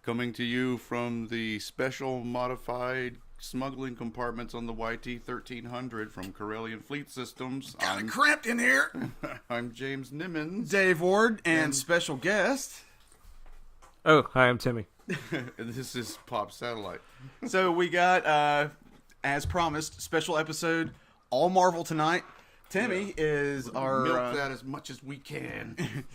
Coming to you from the special modified smuggling compartments on the YT-1300 from Corellian Fleet Systems. Kind of cramped in here. I'm James Nimmons. Dave Ward and special guest. Oh, hi, I'm Timmy. This is Pop Satellite. So we got, as promised, special episode, all Marvel tonight. Timmy is our... Milk that as much as we can.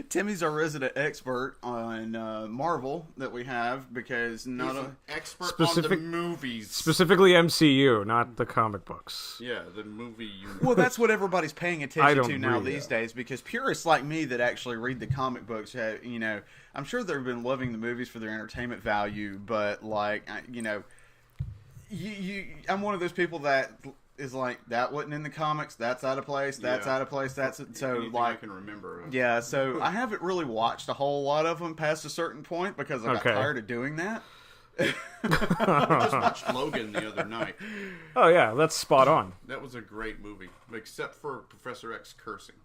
Timmy's our resident expert on Marvel that we have because not He's a... an expert on the movies. Specifically MCU, not the comic books. Yeah, the movie universe. Well, that's what everybody's paying attention to now read these days because purists like me that actually read the comic books, you know, I'm sure they've been loving the movies for their entertainment value, but like, you know, I'm one of those people that is like, that wasn't in the comics, that's out of place, that's out of place, that's so anything like I can remember. Yeah, so I haven't really watched a whole lot of them past a certain point because I got tired of doing that. I just watched Logan the other night. Oh yeah, that's spot on. That was a great movie, except for Professor X cursing.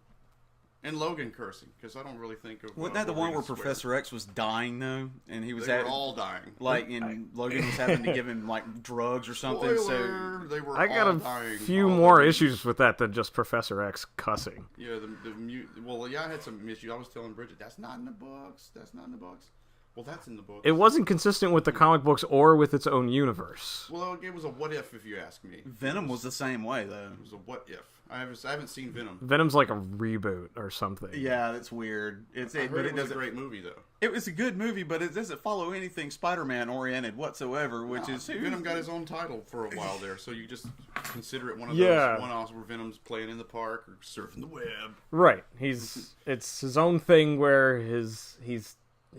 And Logan cursing, because I don't really think of... Wasn't that the one where Professor X was dying, though? And he was They were all dying. Like, and Logan was having to give him, like, drugs or something, Spoiler, so... they were I got all a dying. few more issues with that than just Professor X cussing. Yeah, well, yeah, I had some issues. I was telling Bridget, that's not in the books. That's not in the books. Well, that's in the books. It wasn't consistent with the comic books or with its own universe. Well, it was a what if you ask me. Venom was the same way, though. It was a what if. I haven't seen Venom. Venom's like a reboot or something. Yeah, that's weird. I heard it was a great movie, though. It was a good movie, but it doesn't follow anything Spider-Man oriented whatsoever, which is... Venom got his own title for a while there, so you just consider it one of those one-offs where Venom's playing in the park or surfing the web. Right. It's his own thing where his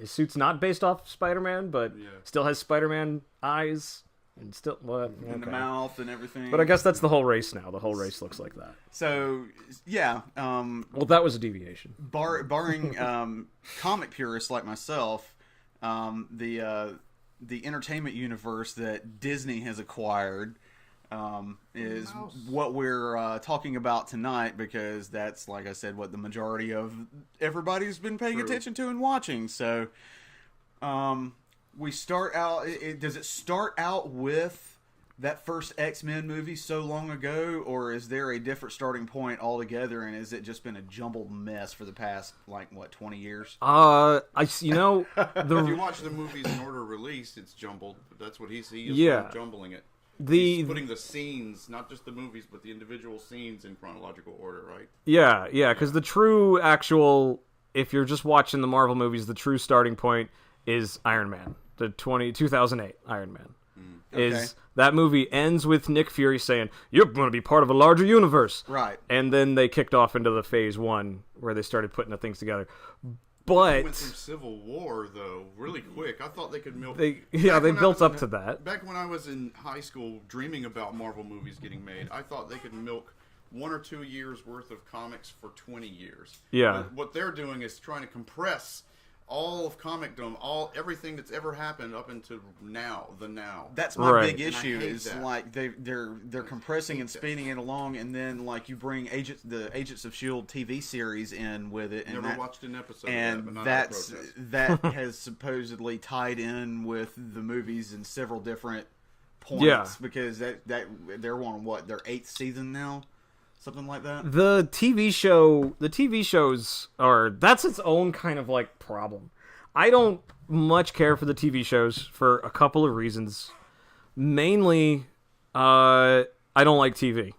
suit's not based off Spider-Man, but still has Spider-Man eyes and still in the mouth and everything. But I guess that's the whole race now. The whole race looks like that. So yeah. Well, that was a deviation. Barring comic purists like myself, the entertainment universe that Disney has acquired is what we're talking about tonight because that's, like I said, what the majority of everybody's been paying attention to and watching. So we start out... does it start out with that first X-Men movie so long ago, or is there a different starting point altogether, and has it just been a jumbled mess for the past, 20 years? If you watch the movies in order of release, it's jumbled. But that's what he's jumbling it. He's putting the scenes, not just the movies, but the individual scenes in chronological order, right? Yeah, because the true actual, if you're just watching the Marvel movies, the true starting point is Iron Man, the 2008 Iron Man. Is that movie ends with Nick Fury saying, "You're going to be part of a larger universe." Right. And then they kicked off into the phase 1 where they started putting the things together. But they went through Civil War though really quick. I thought they could milk. They built up to that. Back when I was in high school, dreaming about Marvel movies getting made, I thought they could milk 1 or 2 years worth of comics for 20 years. Yeah. But what they're doing is trying to compress all of comicdom, everything that's ever happened up into now. That's my big And issue. Is that. Like they're compressing and speeding it along, and then like you bring the Agents of Shield TV series in with it, and never watched an episode. And of that has supposedly tied in with the movies in several different points. Yeah. Because that they're on their 8th season now. Something like that. The TV shows that's its own kind of like problem. I don't much care for the TV shows for a couple of reasons. Mainly, I don't like TV.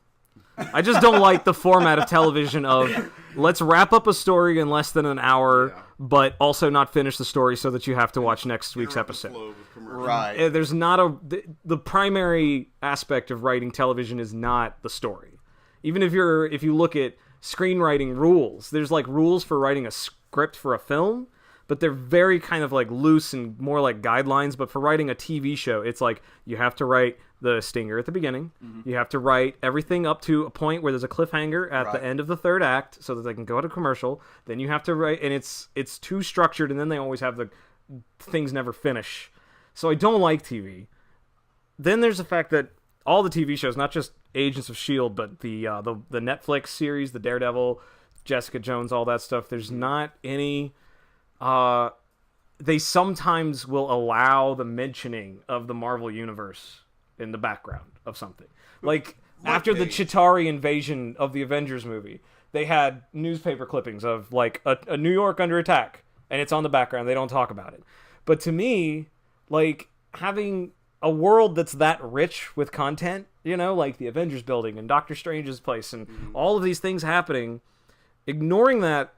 I just don't like the format of television of let's wrap up a story in less than an hour, but also not finish the story so that you have to watch next week's episode. Right. There's not the primary aspect of writing television is not the story. Even if you look at screenwriting rules, there's like rules for writing a script for a film, but they're very kind of like loose and more like guidelines. But for writing a TV show, it's like you have to write the stinger at the beginning. Mm-hmm. You have to write everything up to a point where there's a cliffhanger at the end of the 3rd act so that they can go to commercial. Then you have to write, and it's too structured, and then they always have the things never finish. So I don't like TV. Then there's the fact that all the TV shows, not just Agents of S.H.I.E.L.D., but the Netflix series, the Daredevil, Jessica Jones, all that stuff, there's not any they sometimes will allow the mentioning of the Marvel Universe in the background of something. Like, after the Chitauri invasion of the Avengers movie, they had newspaper clippings of, like, a New York under attack, and it's on the background. They don't talk about it. But to me, like, having a world that's that rich with content, you know, like the Avengers building and Doctor Strange's place and all of these things happening, ignoring that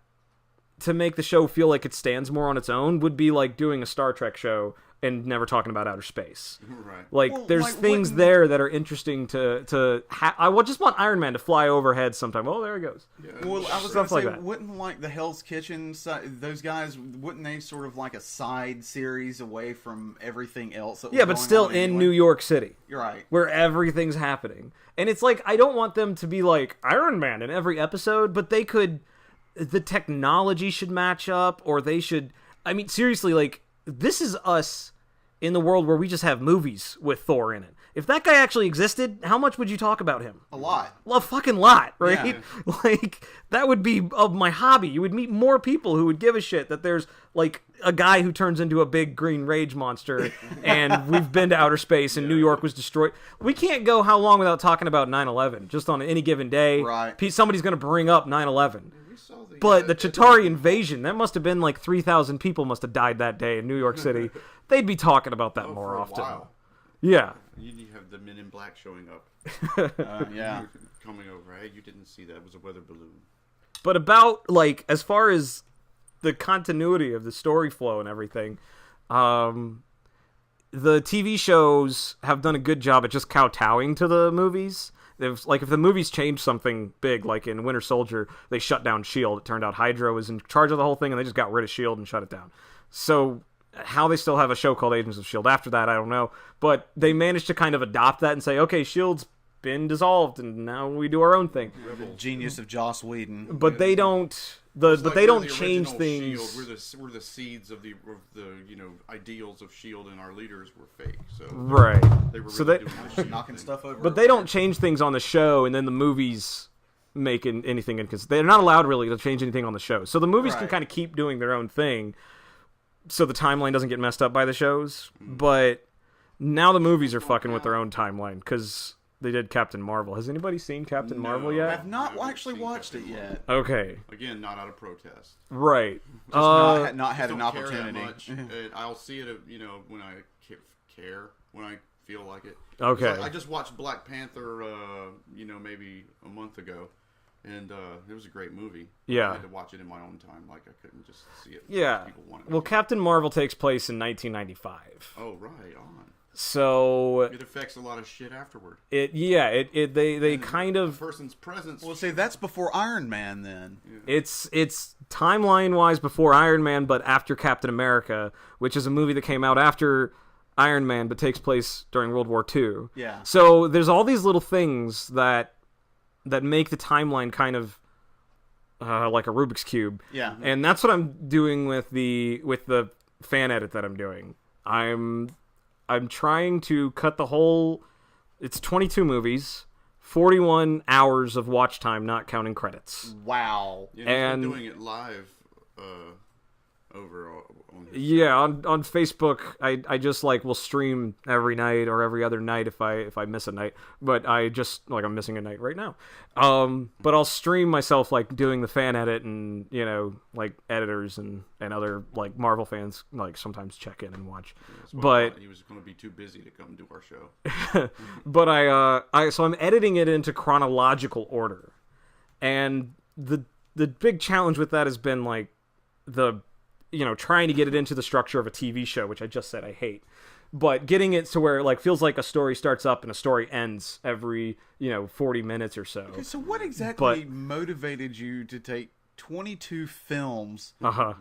to make the show feel like it stands more on its own would be like doing a Star Trek show and never talking about outer space. Right. Like, well, there's things there that are interesting to I would just want Iron Man to fly overhead sometime. Oh, there he goes. Yeah. Well, I was going to say, like, wouldn't, like, the Hell's Kitchen, those guys, wouldn't they sort of like a side series away from everything else that was but still in anyway? New York City. You're right. Where everything's happening. And it's like, I don't want them to be like Iron Man in every episode, but they could, the technology should match up, or they should, I mean, seriously, like, this is us in the world where we just have movies with Thor in it. If that guy actually existed, how much would you talk about him? A lot. A fucking lot, right? Yeah. Like, that would be of my hobby. You would meet more people who would give a shit that there's, like, a guy who turns into a big green rage monster, and we've been to outer space, and New York was destroyed. We can't go how long without talking about 9/11, just on any given day. Right. Somebody's going to bring up 9/11. But the Chitauri invasion, that must have been like 3,000 people must have died that day in New York City. They'd be talking about that more often. While. Yeah. You have the Men in Black showing up. Yeah. Coming over. Hey, you didn't see that. It was a weather balloon. But about, like, as far as the continuity of the story flow and everything, the TV shows have done a good job at just kowtowing to the movies. Like, if the movies changed something big, like in Winter Soldier, they shut down S.H.I.E.L.D. It turned out Hydra was in charge of the whole thing, and they just got rid of S.H.I.E.L.D. and shut it down. So, how they still have a show called Agents of S.H.I.E.L.D. after that, I don't know. But they managed to kind of adopt that and say, okay, S.H.I.E.L.D.'s been dissolved, and now we do our own thing. The genius of Joss Whedon. But they don't... But they don't change things. Shield. We're the seeds of the ideals of Shield, and our leaders were fake. So right. They were really doing knocking stuff over. But they don't change things on the show, and then the movies make anything because they're not allowed really to change anything on the show. So the movies can kind of keep doing their own thing, so the timeline doesn't get messed up by the shows. But now the movies are fucking with their own timeline because they did Captain Marvel. Has anybody seen Captain Marvel yet? I've not actually watched it yet. Okay. Again, not out of protest. Right. Just not had an opportunity. Much. I'll see it, when I care, when I feel like it. Okay. I just watched Black Panther, maybe a month ago, and it was a great movie. Yeah. I had to watch it in my own time. Like, I couldn't just see it. Yeah. People wanted well, Captain Marvel takes place in 1995. Oh, right on. So it affects a lot of shit afterward. They kind of person's presence. Well, say that's before Iron Man. Then it's timeline wise before Iron Man, but after Captain America, which is a movie that came out after Iron Man, but takes place during World War II. Yeah. So there's all these little things that make the timeline kind of like a Rubik's cube. Yeah. And that's what I'm doing with the fan edit that I'm doing. I'm trying to cut the whole... It's 22 movies, 41 hours of watch time, not counting credits. Wow. Yeah, and doing it live over on his on Facebook, I just will stream every night or every other night if I miss a night. But I just I'm missing a night right now. But I'll stream myself doing the fan edit and editors and other Marvel fans sometimes check in and watch. Yeah, but he was going to be too busy to come do our show. But so I'm editing it into chronological order, and the big challenge with that has been trying to get it into the structure of a TV show, which I just said I hate, but getting it to where it feels like a story starts up and a story ends every 40 minutes or so. Okay, so what exactly motivated you to take 22 films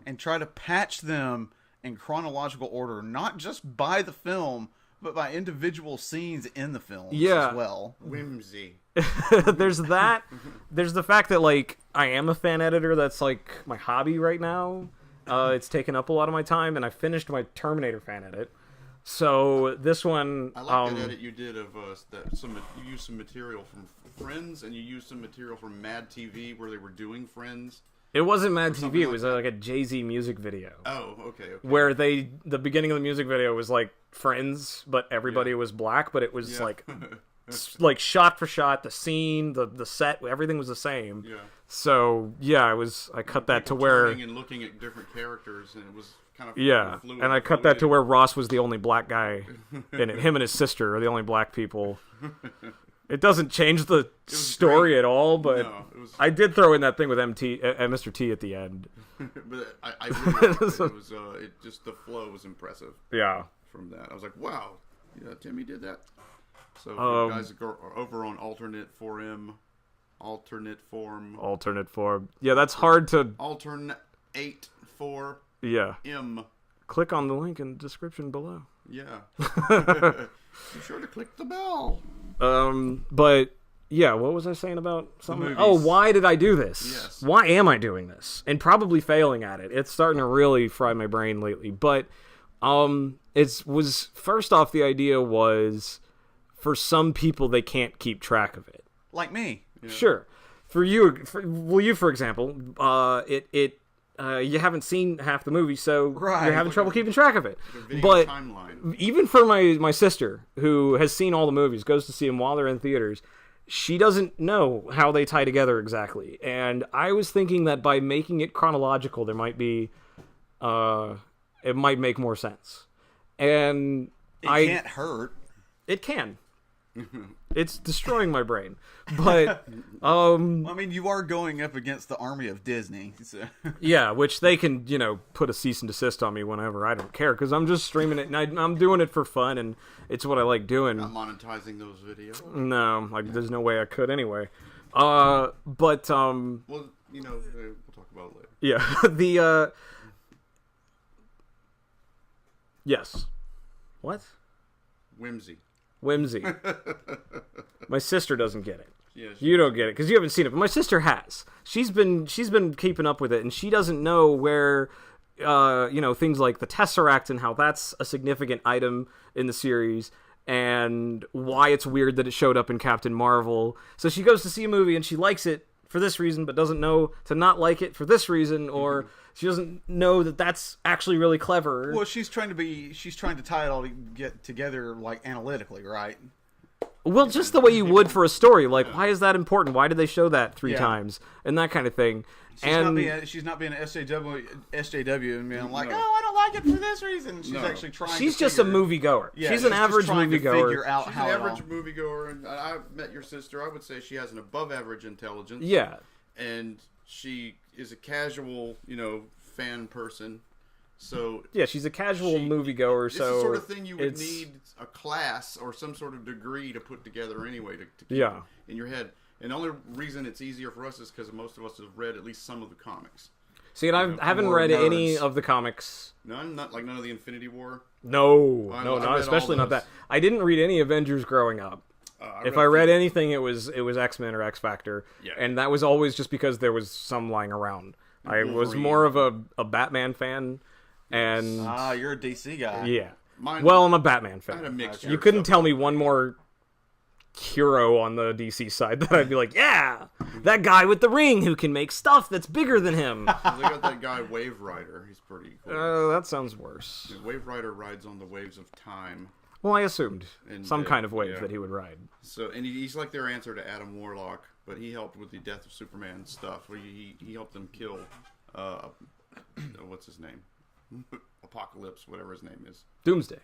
and try to patch them in chronological order, not just by the film, but by individual scenes in the film as well? Whimsy. There's that. There's the fact that I am a fan editor. That's my hobby right now. It's taken up a lot of my time, and I finished my Terminator fan edit. So this one, I like that edit you did of you used some material from Friends, and you used some material from Mad TV where they were doing Friends, It wasn't Mad TV. It was like a Jay-Z music video. Oh, okay. Where the beginning of the music video was like Friends, but everybody was black, but it was like like shot for shot, the scene, the set, everything was the same. Yeah. So yeah, I cut that to where and looking at different characters, and it was kind of fluid, and I cut that to where Ross was the only black guy in it. Him and his sister are the only black people. It doesn't change the story at all, but I did throw in that thing with Mr. T at the end. But I really liked it. It was the flow was impressive. Yeah. From that, I was like, wow, yeah, Timmy did that. So you guys are over on alternate form. Yeah, that's hard to alternate for M. Click on the link in the description below. Yeah. Be sure to click the bell. But yeah, what was I saying about something? Oh, why did I do this? Yes. Why am I doing this? And probably failing at it. It's starting to really fry my brain lately. But first off, the idea was for some people they can't keep track of it. Like me. Yeah. Sure. For example, you haven't seen half the movie, so you're having trouble keeping track of it. But even for my sister, who has seen all the movies, goes to see them while they're in theaters, she doesn't know how they tie together exactly. And I was thinking that by making it chronological, there might be, it might make more sense. And it can't hurt. It can. It's destroying my brain. But I mean, you are going up against the army of Disney. So. Yeah, which they can, put a cease and desist on me whenever. I don't care, because I'm just streaming it, and I'm doing it for fun, and it's what I like doing. Not monetizing those videos. No, there's no way I could anyway. Well, we'll talk about it later. Yeah, yes. What? Whimsy. My sister doesn't get it. Yeah, you don't get it because you haven't seen it, but my sister has. She's been keeping up with it, and she doesn't know where things like the Tesseract and how that's a significant item in the series, and why it's weird that it showed up in Captain Marvel. So she goes to see a movie and she likes it for this reason, but doesn't know to not like it for this reason, or she doesn't know that that's actually really clever. Well, she's trying to tie it all together like analytically, right? Well, just the way you would for a story. Like, why is that important? Why did they show that three times? And that kind of thing. She's not being an SJW and being like, I don't like it for this reason. She's actually trying. She's just a moviegoer. Yeah, she's an average moviegoer. She's an average moviegoer, and I met your sister. I would say she has an above-average intelligence. Yeah, and she is a casual, fan person. So yeah, she's a casual moviegoer. So it's the sort of thing you would need a class or some sort of degree to put together anyway to keep in your head. And the only reason it's easier for us is because most of us have read at least some of the comics. See, and I haven't read any of the comics. None of the Infinity War. No, especially not that. I didn't read any Avengers growing up. If I read anything, it was X-Men or X-Factor, and that was always just because there was some lying around. I was more of a Batman fan. And you're a DC guy. Yeah. I'm a Batman fan. You couldn't tell me one more hero on the DC side that I'd be like, yeah, that guy with the ring who can make stuff that's bigger than him. They got that guy Wave Rider. He's pretty cool. That sounds worse. Wave Rider rides on the waves of time. Well, I assumed some kind of wave that he would ride. So, and he's like their answer to Adam Warlock, but he helped with the Death of Superman stuff. He helped them kill what's his name? Apocalypse, whatever his name is. Doomsday,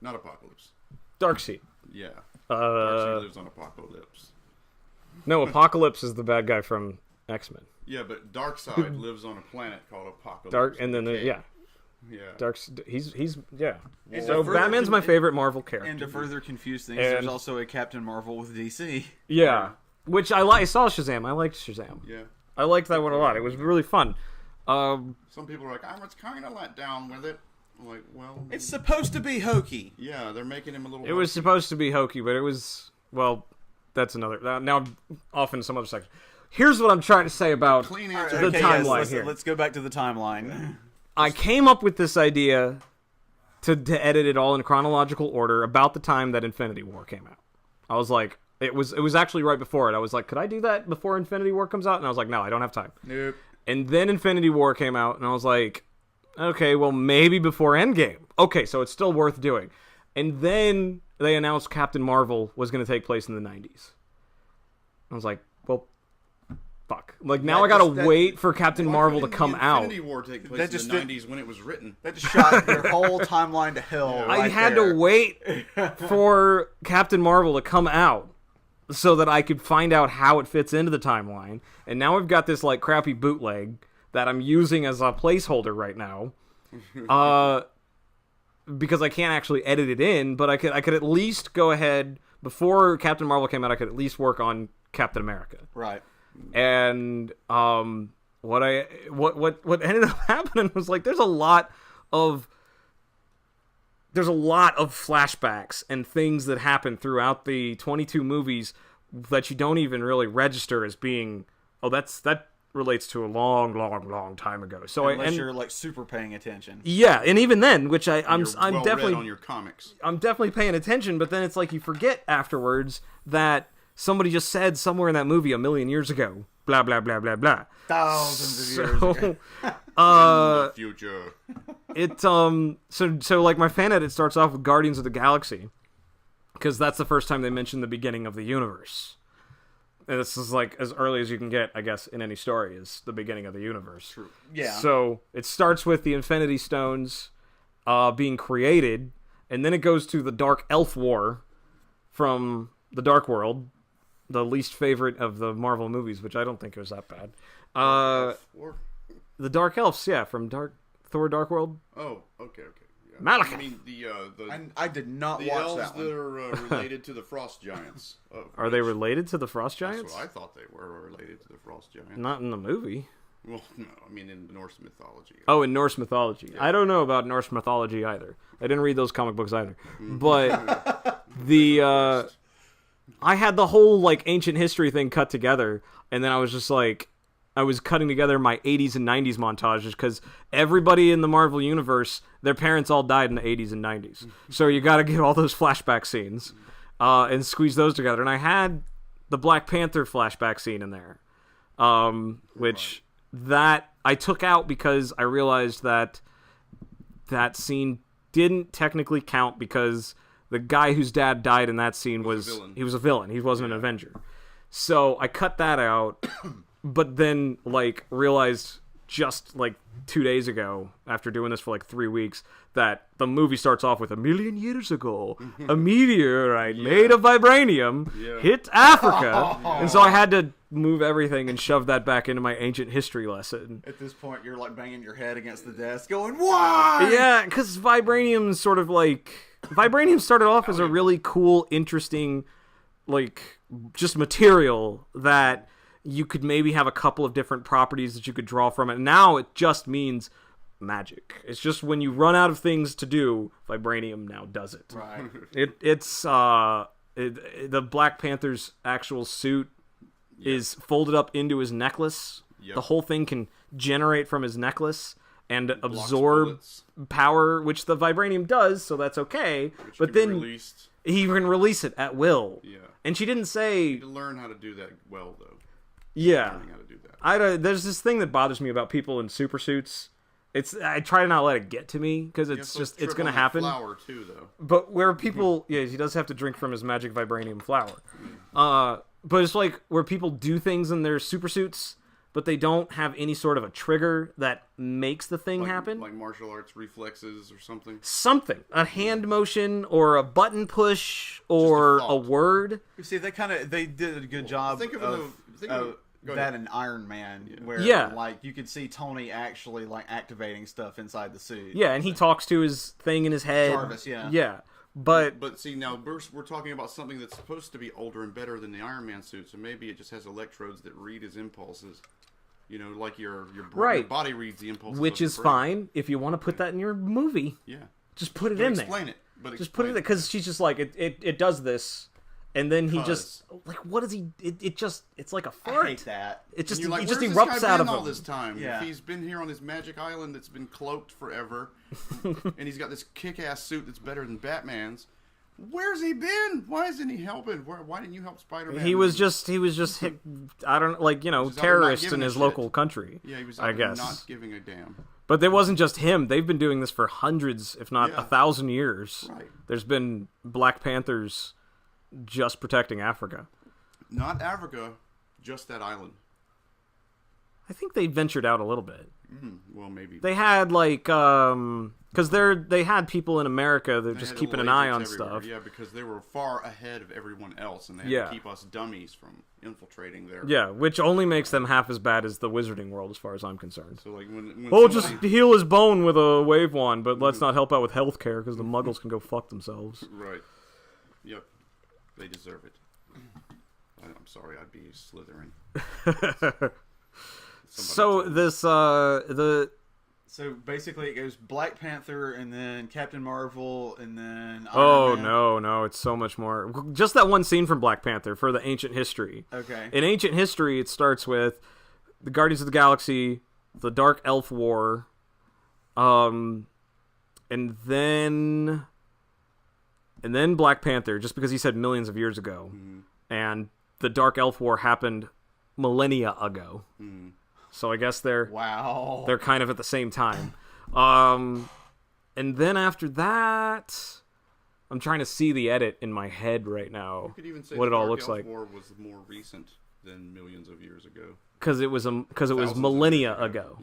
not Apocalypse. Darkseid. Yeah. Darkseid lives on Apocalypse. No, Apocalypse is the bad guy from X-Men. Yeah, but Darkseid lives on a planet called Apocalypse. He's So Batman's my favorite Marvel character. And to further confuse things, there's also a Captain Marvel with DC. Yeah, which I saw Shazam. I liked Shazam. Yeah, I liked that one a lot. It was really fun. Some people are like, I was kind of let down with it. I'm like, well, it's supposed to be hokey. Yeah, they're making him a little. It was supposed to be hokey, but it was that's another. Now, off into some other section. Here's what I'm trying to say about the timeline here. Let's go back to the timeline. I came up with this idea to edit it all in chronological order about the time that Infinity War came out. I was like, it was actually right before it. I was like, could I do that before Infinity War comes out? And I was like, no, I don't have time. Nope. And then Infinity War came out, and I was like, okay, well, maybe before Endgame. Okay, so it's still worth doing. And then they announced Captain Marvel was going to take place in the 90s. I was like, well, fuck. Like, now I gotta wait for Captain Marvel to come out. Infinity War take place in the 90s when it was written. That just shot your whole timeline to hell. Yeah. Right I had there. to wait for Captain Marvel to come out so that I could find out how it fits into the timeline. And now I've got this, like, crappy bootleg that I'm using as a placeholder right now. Because I can't actually edit it in, but I could at least go ahead, before Captain Marvel came out, I could at least work on Captain America. Right. And what ended up happening was, like, there's a lot of flashbacks and things that happen throughout the 22 movies that you don't even really register as being, that relates to a long time ago. So unless you're like super paying attention. Yeah, and even then, which I'm well definitely read on your comics. I'm definitely paying attention, but then it's like you forget afterwards that somebody just said somewhere in that movie a million years ago, blah blah blah blah blah. Thousands of years ago. In the future. So like my fan edit starts off with Guardians of the Galaxy, because that's the first time they mentioned the beginning of the universe. And this is like as early as you can get, I guess, in any story, is the beginning of the universe. True. Yeah. So it starts with the Infinity Stones being created, and then it goes to the Dark Elf War from the Dark World, the least favorite of the Marvel movies, which I don't think it was that bad. The Dark Elves, yeah, from Thor Dark World. Oh, okay. Yeah. Malekith. I mean, I did not the watch elves that one. that are related to the Frost Giants. Are they related to the Frost Giants? That's what I thought they were related to the Frost Giants. Not in the movie. Well, no, I mean in Norse mythology. Oh, in Norse mythology. Yeah. I don't know about Norse mythology either. I didn't read those comic books either. But I had the whole like ancient history thing cut together, and then I was just like, I was cutting together my 80s and 90s montages, because everybody in the Marvel Universe, their parents all died in the 80s and 90s. So you got to get all those flashback scenes and squeeze those together. And I had the Black Panther flashback scene in there, which that I took out because I realized that scene didn't technically count, because the guy whose dad died in that scene was a villain. He wasn't an Avenger. So I cut that out. But then, like, realized just, like, 2 days ago, after doing this for, like, 3 weeks, that the movie starts off with, a million years ago, a meteorite made of vibranium hit Africa. And so I had to move everything and shove that back into my ancient history lesson. At this point, you're, like, banging your head against the desk, going, why? Yeah, because vibranium started off as a really cool, interesting, like, just material that you could maybe have a couple of different properties that you could draw from it. Now it just means magic. It's just when you run out of things to do, vibranium now does it. Right. The Black Panther's actual suit is folded up into his necklace. Yep. The whole thing can generate from his necklace and absorb power, which the vibranium does, so that's okay. But then he can release it at will. Yeah. And she didn't say... You need to learn how to do that well, though. Yeah. Learning how to do that. There's this thing that bothers me about people in super suits. I try to not let it get to me, because it's going to happen. Flower too, though. But where people... Yeah, he does have to drink from his magic vibranium flower. But it's like where people do things in their super suits, but they don't have any sort of a trigger that makes the thing happen. Like martial arts reflexes or something? Something. A hand motion, or a button push, or a word. You see, they did a good job of that in Iron Man, where like you could see Tony actually like activating stuff inside the suit. Yeah, and he talks to his thing in his head. Jarvis, yeah. Yeah. But see, now we're talking about something that's supposed to be older and better than the Iron Man suit, so maybe it just has electrodes that read his impulses. You know, like your body reads the impulses. Which is fine if you want to put that in your movie. Yeah. Just put it in there. Explain it. Just put it in there, because she's just like, it does this. And then he just, like, what does he, it's like a fart. I hate that. It just, like, he just where's erupts this guy out of been him. all this time. Yeah. If he's been here on this magic island that's been cloaked forever, and he's got this kick-ass suit that's better than Batman's, Where's he been? Why isn't he helping? Why didn't you help Spider-Man? He was just hit, I don't like, terrorists in his local country. Yeah, he was I guess not giving a damn. But it wasn't just him. They've been doing this for hundreds, if not 1,000 years. Right. There's been Black Panthers just protecting Africa. Not Africa, just that island. I think they ventured out a little bit. Well, maybe they had because they had people in America that just keeping an eye on everywhere. stuff. Yeah, because they were far ahead of everyone else, and they had to keep us dummies from infiltrating there. Yeah, which only makes them half as bad as the Wizarding World, as far as I'm concerned. So like when just heal his bone with a wave wand, but let's not help out with healthcare because the Muggles can go fuck themselves. Right. Yep. They deserve it. I'm sorry, I'd be Slytherin. So basically, it goes Black Panther, and then Captain Marvel, and then Iron Man. No, it's so much more. Just that one scene from Black Panther for the ancient history. Okay. In ancient history, it starts with the Guardians of the Galaxy, the Dark Elf War, and then Black Panther, just because he said millions of years ago, and the Dark Elf War happened millennia ago. So I guess they're kind of at the same time. And then after that, I'm trying to see the edit in my head right now. You could even say what it all Dark looks Elf like. War was more recent than millions of years ago. Because it was millennia ago.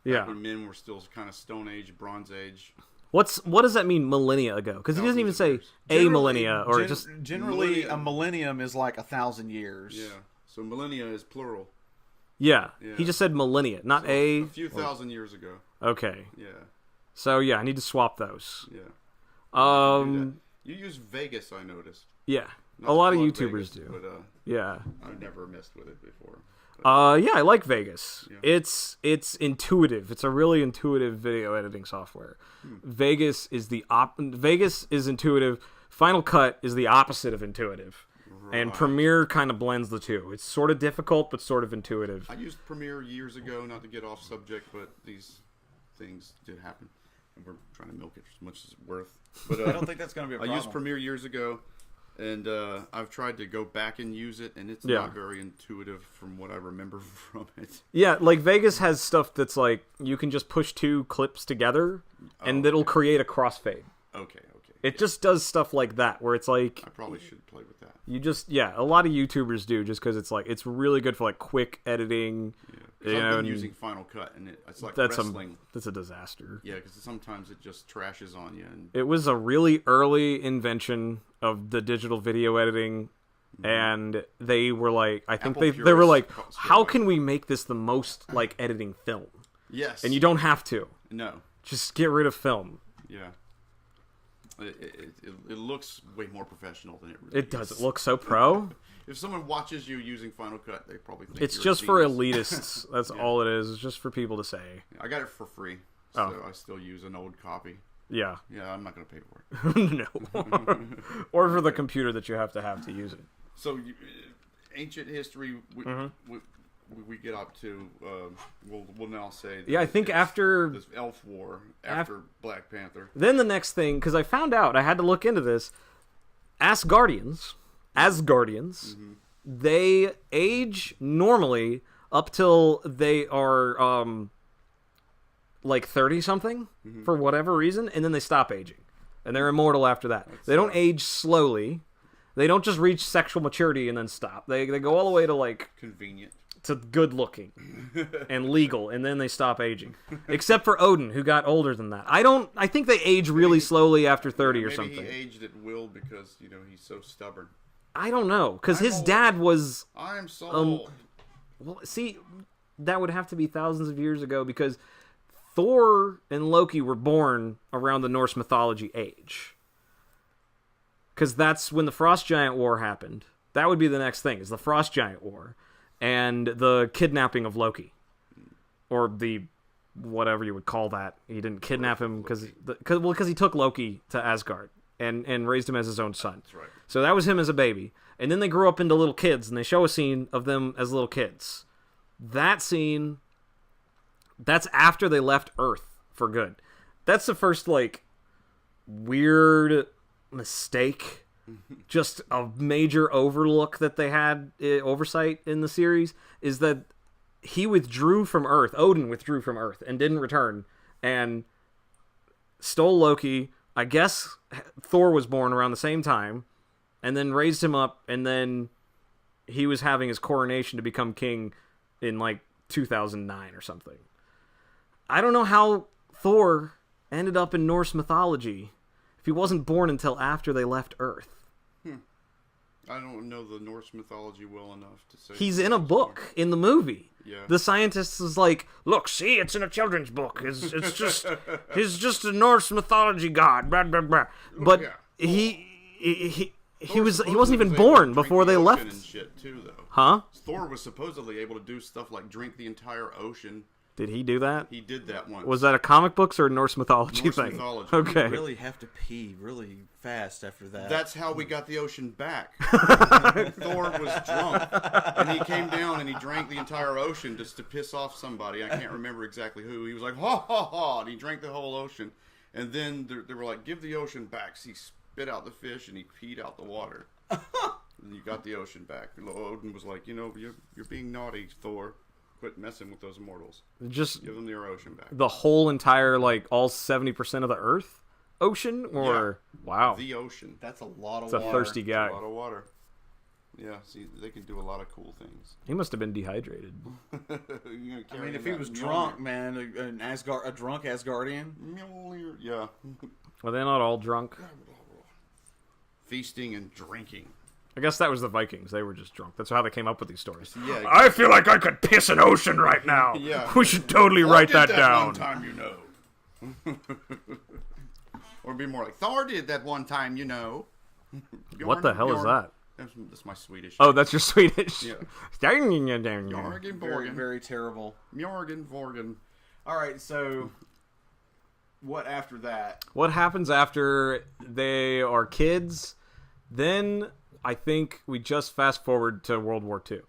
Yeah. When men were still kind of Stone Age, Bronze Age. What does that mean, millennia ago? Because he doesn't even say a millennia or just generally a millennium is like 1,000 years. Yeah. So millennia is plural. Yeah. He just said millennia, not a few thousand years ago. Okay. Yeah. So yeah, I need to swap those. Yeah. You use Vegas, I noticed. Yeah. A lot of YouTubers Vegas, do. But, yeah. I've never messed with it before. Yeah, I like Vegas. Yeah. It's intuitive. It's a really intuitive video editing software. Vegas is Vegas is intuitive. Final Cut is the opposite of intuitive. Right. And Premiere kind of blends the two. It's sort of difficult, but sort of intuitive. I used Premiere years ago, not to get off subject, but these things did happen. And we're trying to milk it as much as it's worth. But I don't think that's going to be a problem. I used Premiere years ago, and I've tried to go back and use it, and it's not very intuitive from what I remember from it. Yeah, like Vegas has stuff that's like, you can just push two clips together, and it'll create a crossfade. Okay. It just does stuff like that, where it's like... I probably should play with that. A lot of YouTubers do, just because it's like, it's really good for like quick editing. Yeah, I've been using Final Cut, and it's like wrestling. That's a disaster. Yeah, because sometimes it just trashes on you. And it was a really early invention of the digital video editing, and they were like, I think they were like, how can we make this the most like editing film? Yes. And you don't have to. No. Just get rid of film. Yeah. It looks way more professional than it really is. It does. It looks so pro. If someone watches you using Final Cut, they probably think it's just for elitists. That's all it is. It's just for people to say. I got it for free, so I still use an old copy. Yeah. Yeah, I'm not going to pay for it. No. Or for the computer that you have to use it. So, ancient history, we get up to, we'll now say... I think after... This Elf War, after Black Panther. Then the next thing, because I found out, I had to look into this, Asgardians, they age normally up till they are, like 30-something, for whatever reason, and then they stop aging. And they're immortal after that. They don't age slowly. They don't just reach sexual maturity and then stop. They go all the way to, like... Convenient. To good looking and legal, and then they stop aging. Except for Odin, who got older than that. I think they age really slowly after 30 or something. Maybe he aged at will because, he's so stubborn. I don't know, because his dad was... I am so old. Well, see, that would have to be thousands of years ago, because Thor and Loki were born around the Norse mythology age. Because that's when the Frost Giant War happened. That would be the next thing, is the Frost Giant War. And the kidnapping of Loki. Or the... whatever you would call that. He didn't kidnap him because he took Loki to Asgard and raised him as his own son. That's right. So that was him as a baby. And then they grew up into little kids, and they show a scene of them as little kids. That scene, that's after they left Earth for good. That's the first, like, weird mistake, just a major overlook that they had, oversight in the series, is that he withdrew from Earth. Odin withdrew from Earth and didn't return, and stole Loki. I guess Thor was born around the same time, and then raised him up, and then he was having his coronation to become king in like 2009 or something. I don't know how Thor ended up in Norse mythology if he wasn't born until after they left Earth. I don't know the Norse mythology well enough to say. He's in a book in the movie. Yeah. The scientist is like, look, see, it's in a children's book. It's just he's just a Norse mythology god. Blah, blah, blah. But yeah. he wasn't even born before they left. And shit too, though. Huh? Thor was supposedly able to do stuff like drink the entire ocean. Did he do that? He did that once. Was that a comic books or a Norse mythology Norse thing? Mythology. Okay. You really have to pee really fast after that. That's how we got the ocean back. Thor was drunk, and he came down and he drank the entire ocean just to piss off somebody. I can't remember exactly who. He was like, ha, ha, ha, and he drank the whole ocean. And then they were like, give the ocean back. So he spit out the fish and he peed out the water. And you got the ocean back. And Odin was like, you're being naughty, Thor. Quit messing with those mortals. Just give them their ocean back. The whole entire, like, all 70% of the Earth ocean? Or, wow. The ocean. That's a lot of it's water. It's a thirsty guy. That's a lot of water. Yeah, see, they can do a lot of cool things. He must have been dehydrated. I mean, if he was drunk, man, a drunk Asgardian. Yeah. Well, they're not all drunk. Feasting and drinking. I guess that was the Vikings. They were just drunk. That's how they came up with these stories. Yeah, exactly. I feel like I could piss an ocean right now. Yeah. We should totally write that down. One time, Or be more like, Thor did that one time, What the hell is that? That's my Swedish. Oh, that's your Swedish. Yeah. Very, very terrible. Mjorgen Vorgen. All right, so what after that? What happens after they are kids? Then I think we just fast forward to World War II.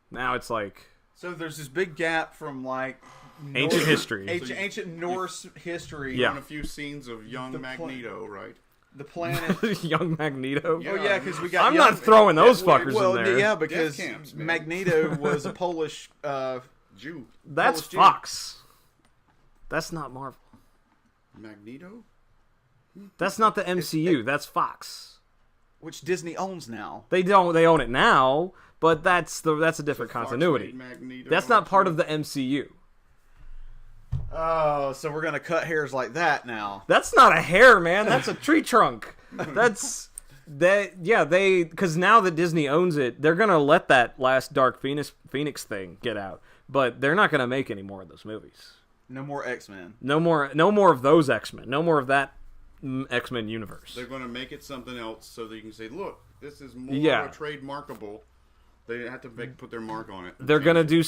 Now it's like... So there's this big gap from like... Ancient history. Ancient Norse history. Yeah. On a few scenes of young Magneto, right? The planet... Young Magneto? Yeah. Oh, yeah, because we got... I'm not throwing those fuckers in there. Yeah, because Magneto was a Polish... Jew. That's Polish Fox. Jew. That's not Marvel. Magneto? That's not the MCU. That's Fox. Which Disney owns now. They own it now, but that's a different continuity. That's not part of the MCU. Oh, so we're gonna cut hairs like that now. That's not a hair, man. That's a tree trunk. That's because now that Disney owns it, they're gonna let that last Dark Phoenix thing get out, but they're not gonna make any more of those movies. No more X-Men. No more of those X-Men. No more of that X-Men universe. They're going to make it something else so that you can say, look, this is more trademarkable. They have to put their mark on it. They're gonna do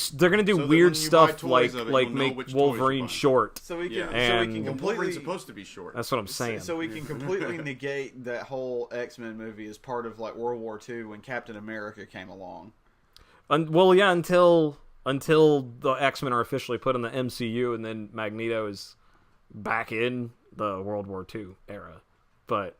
weird stuff like make Wolverine short. So we can completely... Wolverine's supposed to be short. That's what I'm saying. So we can completely negate that whole X-Men movie as part of like World War II when Captain America came along. Until the X-Men are officially put in the MCU, and then Magneto is back in the World War II era. But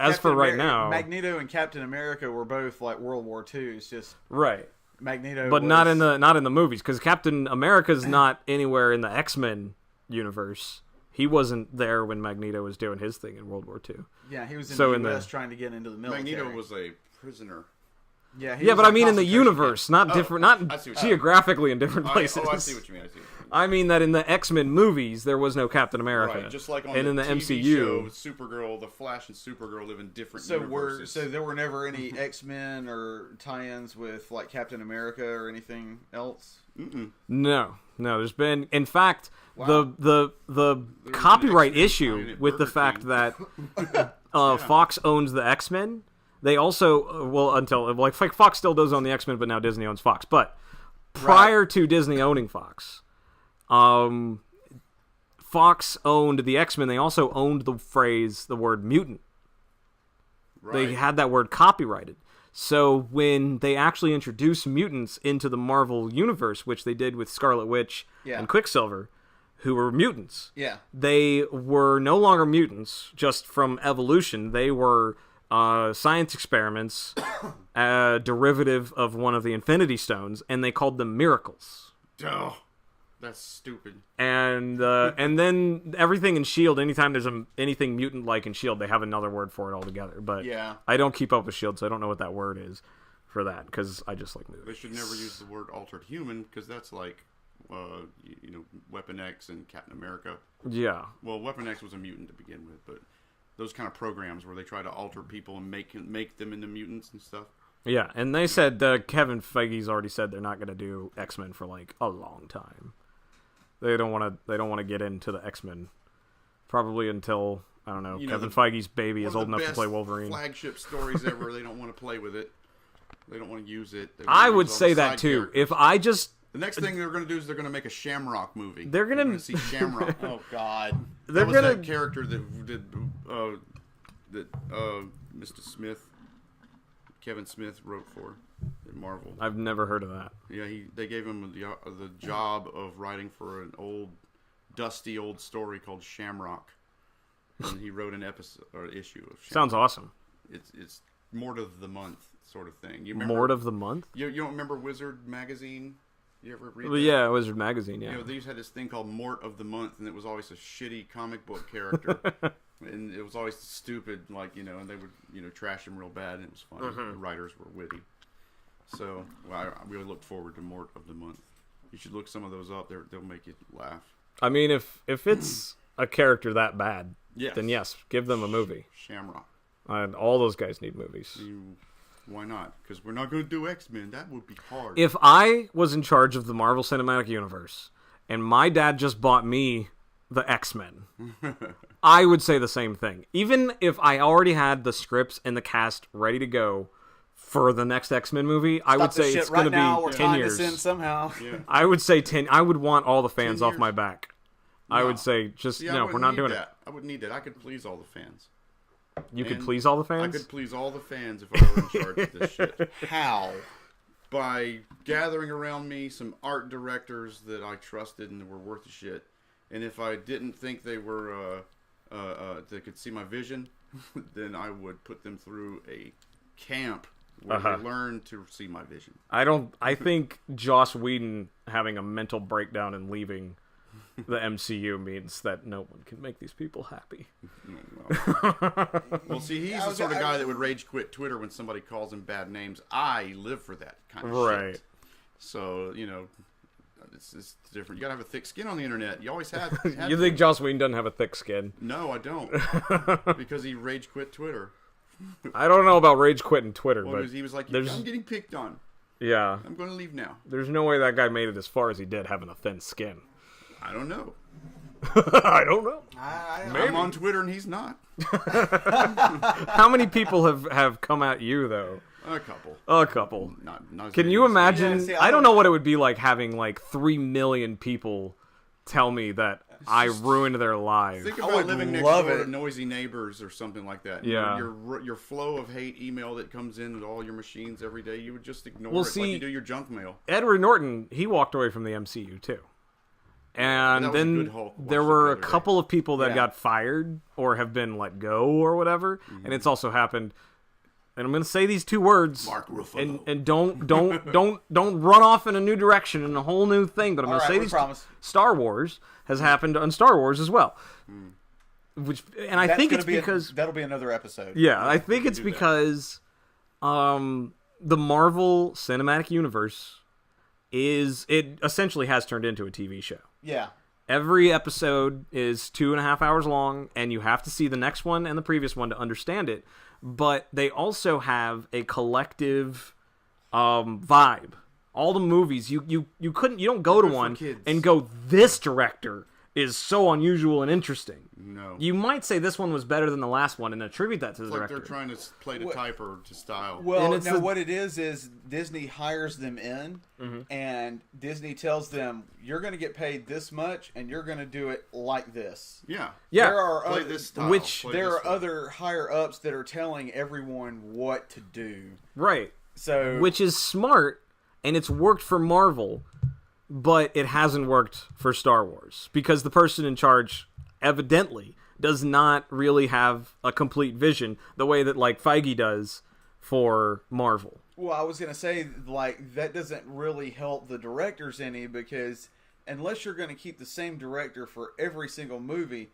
as for right now, Magneto and Captain America were both like World War II. It's just right. Magneto, but not in the movies, because Captain America's not anywhere in the X-Men universe. He wasn't there when Magneto was doing his thing in World War II. Yeah, he was in the US trying to get into the military. Magneto was a prisoner. Yeah, but I mean in the universe, not geographically in different places. I see what you mean. I mean that in the X-Men movies, there was no Captain America. Right, just like on in the TV MCU, show, Supergirl, the Flash and Supergirl live in different universes. So there were never any X-Men or tie-ins with like Captain America or anything else? Mm-mm. No. There's been, in fact, the copyright issue with the fact that Fox owns the X-Men. They also, until Fox still does own the X-Men, but now Disney owns Fox. But prior to Disney owning Fox, Fox owned the X-Men. They also owned the word mutant. Right. They had that word copyrighted. So when they actually introduced mutants into the Marvel universe, which they did with Scarlet Witch and Quicksilver, who were mutants. Yeah. They were no longer mutants just from evolution. They were science experiments, derivative of one of the Infinity Stones, and they called them miracles. Oh, that's stupid. And then everything in S.H.I.E.L.D., anytime there's anything mutant-like in S.H.I.E.L.D., they have another word for it altogether. But yeah. I don't keep up with S.H.I.E.L.D., so I don't know what that word is for that, because I just like movies. They should never use the word altered human, because that's like, Weapon X and Captain America. Yeah. Well, Weapon X was a mutant to begin with, but those kind of programs where they try to alter people and make them into mutants and stuff. Yeah, and they said Kevin Feige's already said they're not going to do X-Men for like a long time. They don't want to get into the X-Men probably until I don't know. Kevin Feige's baby is old enough to play Wolverine. Flagship stories ever. They don't want to play with it. They don't want to use it. I would say that too. Characters. The next thing they're going to do is they're going to make a Shamrock movie. They're going to see Shamrock. Oh God! That was that character that did Mr. Smith, Kevin Smith wrote for at Marvel. I've never heard of that. Yeah, they gave him the job of writing for an dusty old story called Shamrock, and he wrote an issue of Shamrock. Sounds awesome. It's Mort of the Month sort of thing. Mort of the Month? You don't remember Wizard magazine? You ever read that? Well, yeah, Wizard magazine. Yeah. They had this thing called Mort of the Month, and it was always a shitty comic book character. And it was always stupid, and they would, trash him real bad, and it was funny. Mm-hmm. The writers were witty. So, I really look forward to Mort of the Month. You should look some of those up. They'll make you laugh. I mean, if it's a character that bad, then yes, give them a movie. Shamrock. And all those guys need movies. Why not? Because we're not going to do X-Men. That would be hard. If I was in charge of the Marvel Cinematic Universe, and my dad just bought me the X-Men, I would say the same thing. Even if I already had the scripts and the cast ready to go for the next X-Men movie, I would say it's going to be 10 years. Somehow. Yeah. I would say 10. I would want all the fans off my back. No. I would say we're not doing it. I wouldn't need that. I could please all the fans. You could please all the fans? I could please all the fans if I were in charge of this shit. How? By gathering around me some art directors that I trusted and were worth the shit. And if I didn't think they were, they could see my vision, then I would put them through a camp where they learn to see my vision. I think Joss Whedon having a mental breakdown and leaving the MCU means that no one can make these people happy. Well, see, he's the sort of guy that would rage quit Twitter when somebody calls him bad names. I live for that kind of shit. So, it's different. You gotta have a thick skin on the internet. You always have. You think Joss Whedon doesn't have a thick skin? No, I don't. Because he rage quit Twitter. I don't know about rage quitting Twitter, but he was like, I'm getting picked on. Yeah. I'm going to leave now. There's no way that guy made it as far as he did having a thin skin. I don't know. I don't know. I'm on Twitter and he's not. How many people have come at you, though? A couple. Not Can you imagine? I don't know what it would be like having like 3 million people tell me that I ruined their lives. Think about living next door to noisy neighbors or something like that. Yeah. Your flow of hate email that comes in to all your machines every day, you would just ignore it like you do your junk mail. Edward Norton, he walked away from the MCU too. And then there were a couple of people that got fired or have been let go or whatever. Mm-hmm. And it's also happened. And I'm going to say these 2 words. Mark Ruffalo. And don't run off in a new direction and a whole new thing. But I'm going to say these. Star Wars has happened on Star Wars as well. I think it's because that'll be another episode. Yeah, I think it's because the Marvel Cinematic Universe essentially has turned into a TV show. Yeah. Every episode is 2.5 hours long, and you have to see the next one and the previous one to understand it. But they also have a collective vibe. All the movies, you don't go to one and go, this director is so unusual and interesting. No. You might say this one was better than the last one and attribute that to the director. Like they're trying to play to type or to style. Well, what it is Disney hires them in, and Disney tells them, you're going to get paid this much, and you're going to do it like this. Yeah. Yeah. There are other higher-ups that are telling everyone what to do. Right. So, which is smart, and it's worked for Marvel. but it hasn't worked for Star Wars because the person in charge evidently does not really have a complete vision the way that like Feige does for Marvel. Well, I was going to say, like, that doesn't really help the directors any, because unless you're going to keep the same director for every single movie,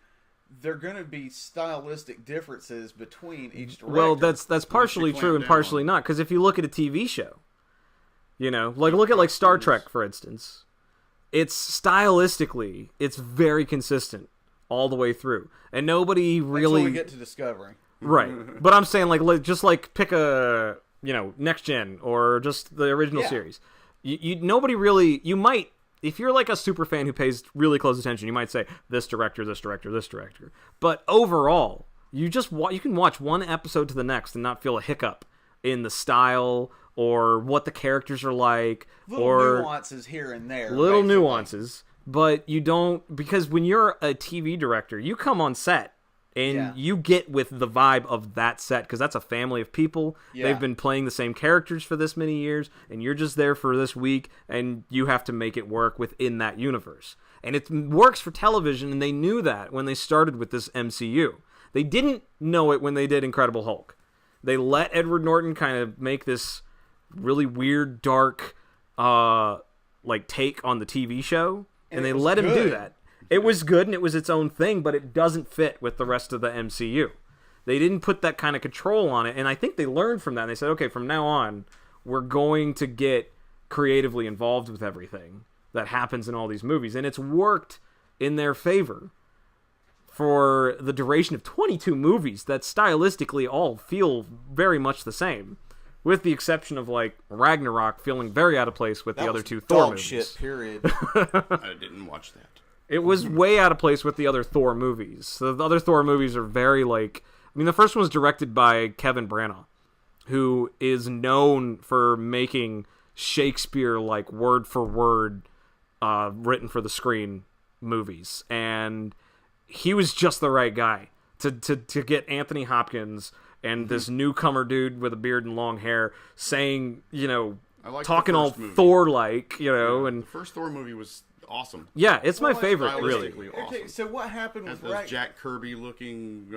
there are going to be stylistic differences between each director. Well, that's partially true and partially not, because if you look at a TV show, you know, like look at like Star Trek, for instance, it's stylistically, it's very consistent all the way through, and nobody really... Until we get to Discovery. Right. But I'm saying, like, just like pick a, you know, Next Gen or just the original series. Nobody really, you might, if you're like a super fan who pays really close attention, you might say this director, this director, this director. But overall, you can watch one episode to the next and not feel a hiccup in the style or what the characters are like, little nuances here and there. Little nuances, but you don't, because when you're a TV director, you come on set and you get with the vibe of that set, because that's a family of people. Yeah. They've been playing the same characters for this many years, and you're just there for this week, and you have to make it work within that universe. And it works for television, and they knew that when they started with this MCU. They didn't know it when they did Incredible Hulk. They let Edward Norton kind of make this really weird, dark, like take on the TV show, and they let him do that. It was good, and it was its own thing, but it doesn't fit with the rest of the MCU. They didn't put that kind of control on it, and I think they learned from that. And they said, okay, from now on, we're going to get creatively involved with everything that happens in all these movies. And it's worked in their favor for the duration of 22 movies that stylistically all feel very much the same, with the exception of, like, Ragnarok feeling very out of place with the other two Thor movies. Shit, period. I didn't watch that. It was way out of place with the other Thor movies. So the other Thor movies are very, like... I mean, the first one was directed by Kevin Branagh, who is known for making Shakespeare, like, word-for-word, written for the screen movies. And he was just the right guy to get Anthony Hopkins and this newcomer dude with a beard and long hair saying, you know, talking all Thor-like, you know. And the first Thor movie was... awesome. Yeah, it's my favorite, really. Awesome. Okay, so what happened with those Jack Kirby-looking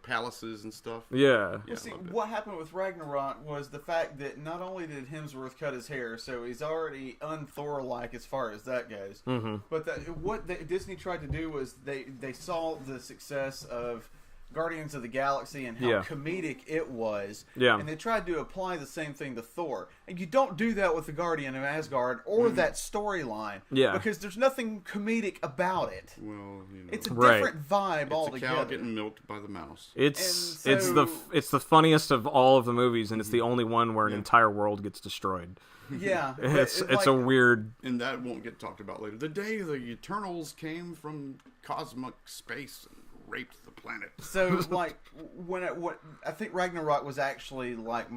palaces and stuff? Yeah. Well, see, what happened with Ragnarok was the fact that not only did Hemsworth cut his hair, so he's already un-Thor-like as far as that goes, but what Disney tried to do was they saw the success of Guardians of the Galaxy and how comedic it was. Yeah. And they tried to apply the same thing to Thor. And you don't do that with the Guardian of Asgard or that storyline. Yeah. Because there's nothing comedic about it. Well, you know. It's a different vibe altogether. It's a cow getting milked by the mouse. It's the funniest of all of the movies, and it's the only one where an entire world gets destroyed. Yeah. It's a weird... And that won't get talked about later. The day the Eternals came from cosmic space and raped the planet. So, like, when I think Ragnarok was actually like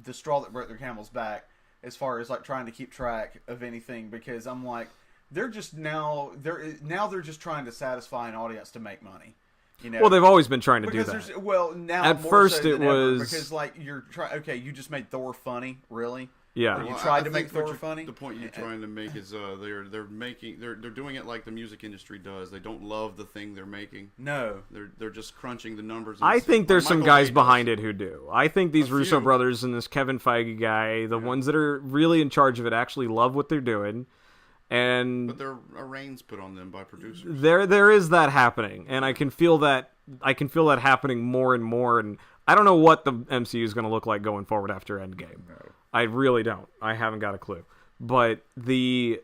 the straw that broke their camel's back, as far as like trying to keep track of anything, because I'm like, they're just they're just trying to satisfy an audience to make money. You know? Well, they've always been trying to do that. Well, now at more first so it than was ever, because like you're trying. Okay, you just made Thor funny, really. Yeah, you tried to make Thor funny. The point you're trying to make is they're doing it like the music industry does. They don't love the thing they're making. No, they're just crunching the numbers. I think there's some guys behind it who do. I think these Russo brothers and this Kevin Feige guy, the ones that are really in charge of it, actually love what they're doing. But there are reins put on them by producers. There is that happening, and I can feel that happening more and more. And I don't know what the MCU is going to look like going forward after Endgame. No. I really don't. I haven't got a clue. But I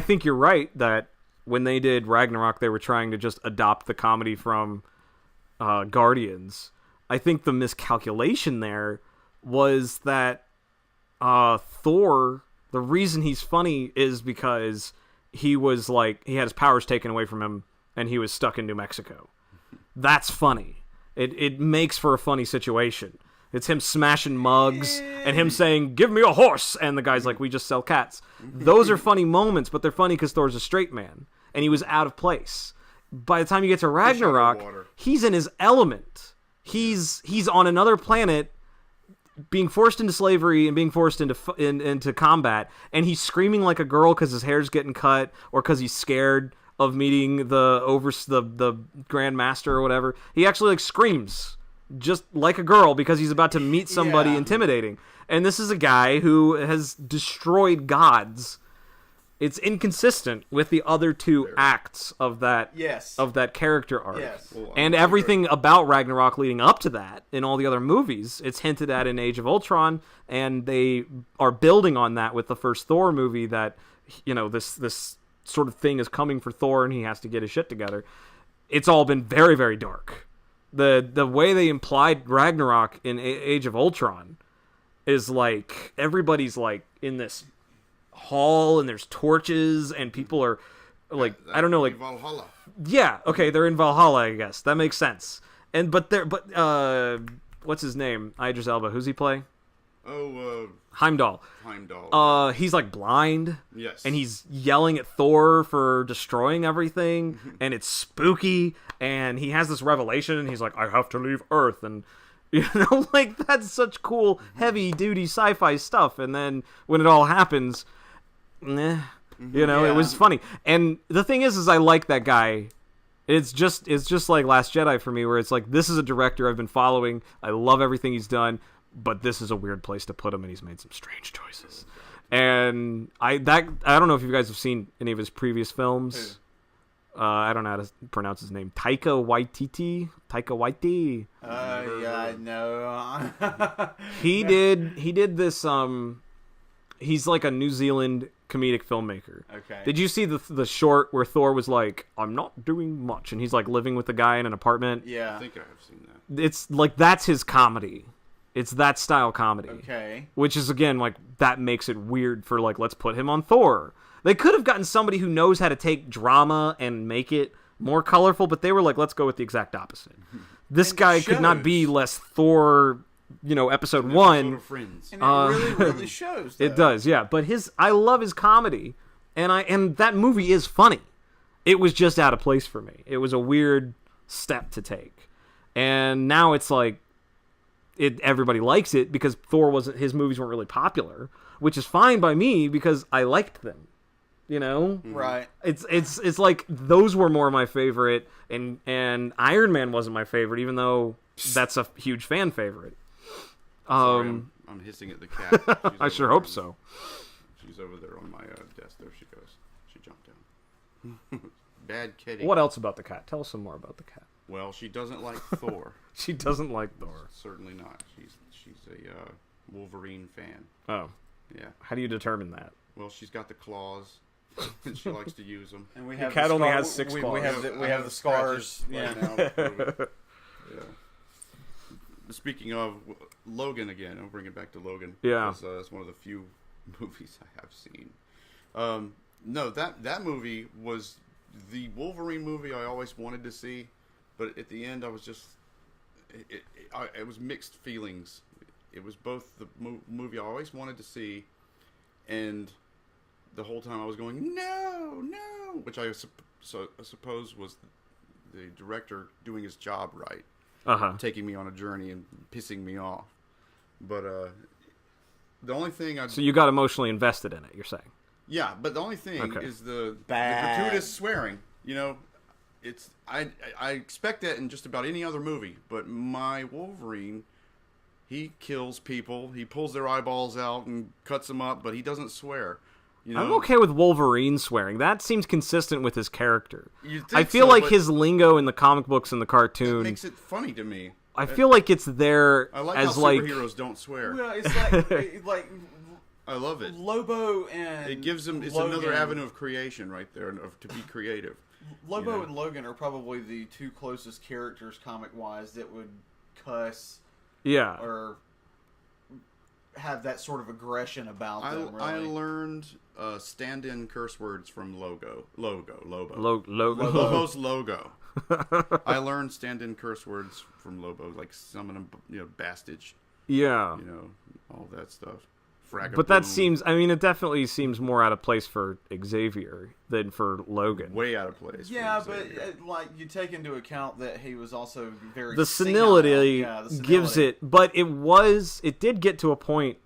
think you're right that when they did Ragnarok, they were trying to just adopt the comedy from Guardians. I think the miscalculation there was that Thor, the reason he's funny is because he was like, he had his powers taken away from him and he was stuck in New Mexico. That's funny. It makes for a funny situation. It's him smashing mugs and him saying, "Give me a horse," and the guy's like, "We just sell cats." Those are funny moments, but they're funny because Thor's a straight man and he was out of place. By the time you get to Ragnarok, he's in his element. He's on another planet being forced into slavery and being forced into combat, and he's screaming like a girl because his hair's getting cut or because he's scared of meeting the Grand Master or whatever. He actually like screams just like a girl because he's about to meet somebody intimidating. And this is a guy who has destroyed gods. It's inconsistent with the other two acts of that character arc. Yes. Well, and everything about Ragnarok leading up to that in all the other movies, it's hinted at in Age of Ultron, and they are building on that with the first Thor movie that, you know, this sort of thing is coming for Thor and he has to get his shit together. It's all been very, very dark. The way they implied Ragnarok in Age of Ultron is like everybody's like in this hall and there's torches and people are like I don't know, like Valhalla. Yeah, okay, they're in Valhalla, I guess. That makes sense. And but what's his name? Idris Elba. Who's he play? Heimdall. He's like blind. Yes. And he's yelling at Thor for destroying everything, and it's spooky, and he has this revelation and he's like, I have to leave Earth, and you know, like that's such cool heavy duty sci-fi stuff. And then when it all happens, you know, it was funny. And the thing is I like that guy. It's just like Last Jedi for me, where it's like, this is a director I've been following. I love everything he's done, but this is a weird place to put him, and he's made some strange choices. And I don't know if you guys have seen any of his previous films. I don't know how to pronounce his name. Taika Waititi. Yeah, no. He did this. He's like a New Zealand comedic filmmaker. Okay. Did you see the short where Thor was like, I'm not doing much, and he's like living with a guy in an apartment? Yeah. I think I have seen that. It's like, that's his comedy. It's that style comedy. Okay. Which is, again, like, that makes it weird for, like, let's put him on Thor. They could have gotten somebody who knows how to take drama and make it more colorful, but they were like, let's go with the exact opposite. This guy could not be less Thor, you know, episode 1. Friends. And it really shows, though. It does, yeah. But I love his comedy, and that movie is funny. It was just out of place for me. It was a weird step to take. And now it's like, everybody likes it because his movies weren't really popular, which is fine by me because I liked them. You know, right? It's like those were more my favorite, and Iron Man wasn't my favorite, even though that's a huge fan favorite. Sorry, I'm hissing at the cat. I sure hope so. She's over there on my desk. There she goes. She jumped down. Bad kitty. What else about the cat? Tell us some more about the cat. Well, she doesn't like Thor. She doesn't like Thor. Certainly not. She's a Wolverine fan. Oh. Yeah. How do you determine that? Well, she's got the claws, and she likes to use them. And we have the cat only has 6 claws. We have the scars. Right now to prove it. Yeah. Speaking of Logan again, I'll bring it back to Logan. Yeah. That's one of the few movies I have seen. No, that movie was the Wolverine movie I always wanted to see, but at the end I was just it was mixed feelings. It was both the movie I always wanted to see, and the whole time I was going no, which I suppose was the director doing his job right, taking me on a journey and pissing me off. But the only thing so you got emotionally invested in it, you're saying? Yeah, but the only thing is the gratuitous swearing. You know, it's I expect that in just about any other movie, but my Wolverine, he kills people, he pulls their eyeballs out and cuts them up, but he doesn't swear. You know? I'm okay with Wolverine swearing. That seems consistent with his character. I feel so, like his lingo in the comic books and the cartoon it makes it funny to me. I feel like it's there I like as how like superheroes don't swear. Well, it's like I love it. Lobo and it gives them it's Logan. another avenue of creation right there, to be creative. Lobo and Logan are probably the two closest characters comic-wise that would cuss, or have that sort of aggression about them. Really. I learned stand-in curse words from Lobo. Lobo's logo. I learned stand-in curse words from Lobo, like some of them, bastard. Yeah. All that stuff. But that seems, I mean, it definitely seems more out of place for Xavier than for Logan. Way out of place. Yeah, but like you take into account that he was also very the senility, the senility gives it, but it did get to a point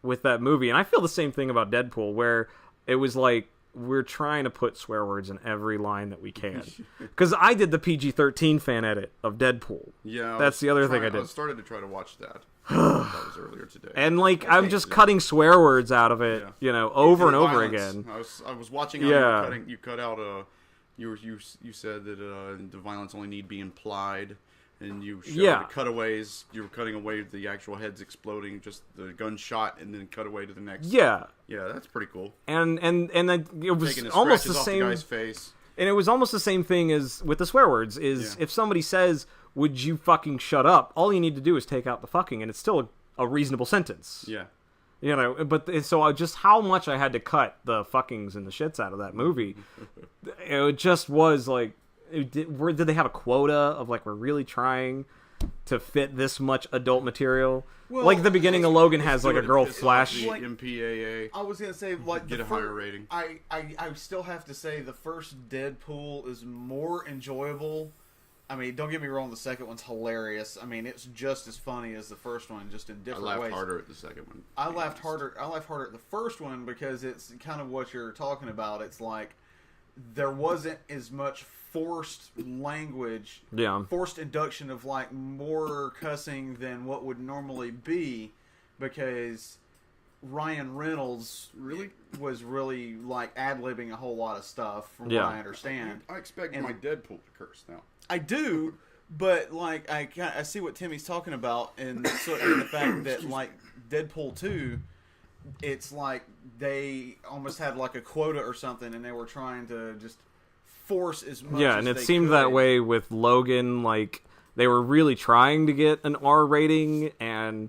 with that movie, and I feel the same thing about Deadpool, where it was like, we're trying to put swear words in every line that we can. Because I did the PG-13 fan edit of Deadpool. Yeah, that's the other thing I did. I started to try to watch that. That was earlier today. And like, I'm just cutting swear words out of it, over and over again. I was watching how you cut out you said that the violence only need be implied. And you showed the cutaways. You were cutting away the actual heads exploding, just the gunshot, and then cut away to the next. Yeah, that's pretty cool. And it was almost the same. Off the guy's face. And it was almost the same thing as with the swear words. If somebody says, "Would you fucking shut up?" All you need to do is take out the fucking, and it's still a reasonable sentence. Yeah. But so just how much I had to cut the fuckings and the shits out of that movie, it just was like. Did they have a quota of like, we're really trying to fit this much adult material? Well, like the beginning of Logan has like a girl flash. Like, MPAA. I was gonna say like get a higher rating. I still have to say the first Deadpool is more enjoyable. I mean, don't get me wrong, the second one's hilarious. I mean, it's just as funny as the first one, just in different ways. I laughed harder at the second one. I laughed harder at the first one because it's kind of what you're talking about. It's like there wasn't as much forced language, forced induction of like more cussing than what would normally be, because Ryan Reynolds was really like ad-libbing a whole lot of stuff from what I understand. I expect my Deadpool to curse now. I do, but like I see what Timmy's talking about, and the fact that like Deadpool 2, it's like they almost had like a quota or something, and they were trying to just force as much as and it they seemed could. that way with Logan. Like, they were really trying to get an R rating, and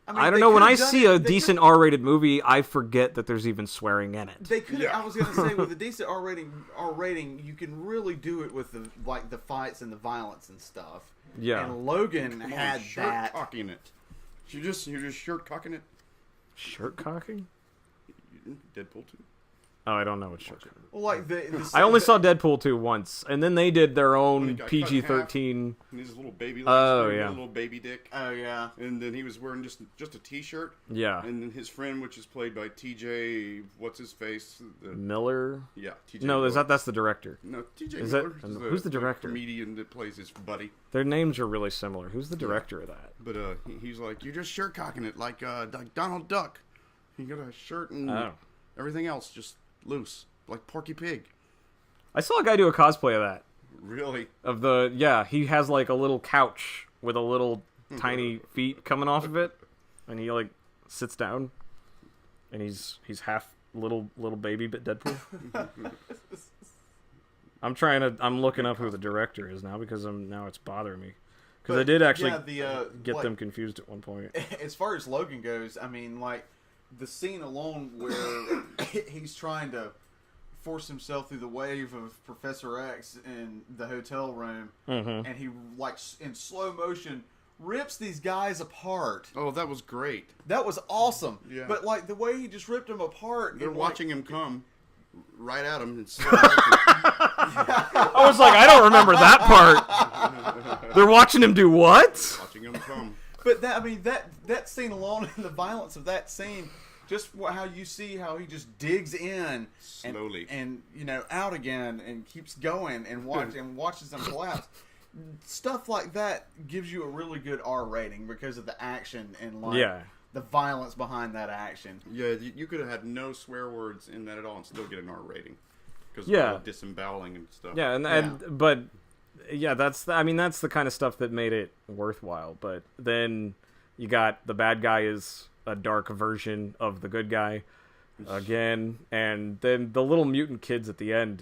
I don't know, when I see a decent R-rated movie, I forget that there's even swearing in it. They could. I was going to say, with a decent R rating, you can really do it with the fights and the violence and stuff. Yeah. And Logan had that. Cocking it. You're just shirt cocking it. Shirt cocking? Deadpool 2. Oh, I don't know what shirt cocking. Well, like I only saw Deadpool 2 once, and then they did their own PG-13. And his little baby legs, little baby dick. Oh yeah. And then he was wearing just a t-shirt. Yeah. And then his friend, which is played by TJ, what's his face? Miller. Yeah, TJ. No, Miller. that's the director. No, TJ is Miller. Who's the director? The comedian that plays his buddy. Their names are really similar. Who's the director of that? But he's like, you're just shirt cocking it like Donald Duck. You got a shirt and everything else just loose. Like Porky Pig. I saw a guy do a cosplay of that. Really? He has like a little couch with a little tiny feet coming off of it, and he like sits down, and he's half little baby bit Deadpool. I'm looking up who the director is now, because now it's bothering me, because I did actually get them confused at one point. As far as Logan goes, I mean, like the scene alone where he's trying to force himself through the wave of Professor X in the hotel room, and he, like, in slow motion, rips these guys apart. Oh, that was great. That was awesome. Yeah. But, like, the way he just ripped them apart... They're watching him come right at him. I was like, I don't remember that part. They're watching him do what? Watching him come. But, that scene alone, and the violence of that scene... Just how you see how he just digs in slowly and out again and keeps going and watches them collapse. Stuff like that gives you a really good R rating because of the action and the violence behind that action. Yeah, you could have had no swear words in that at all and still get an R rating because of the disemboweling and stuff. Yeah, but that's the kind of stuff that made it worthwhile. But then you got the bad guy is a dark version of the good guy again, and then the little mutant kids at the end.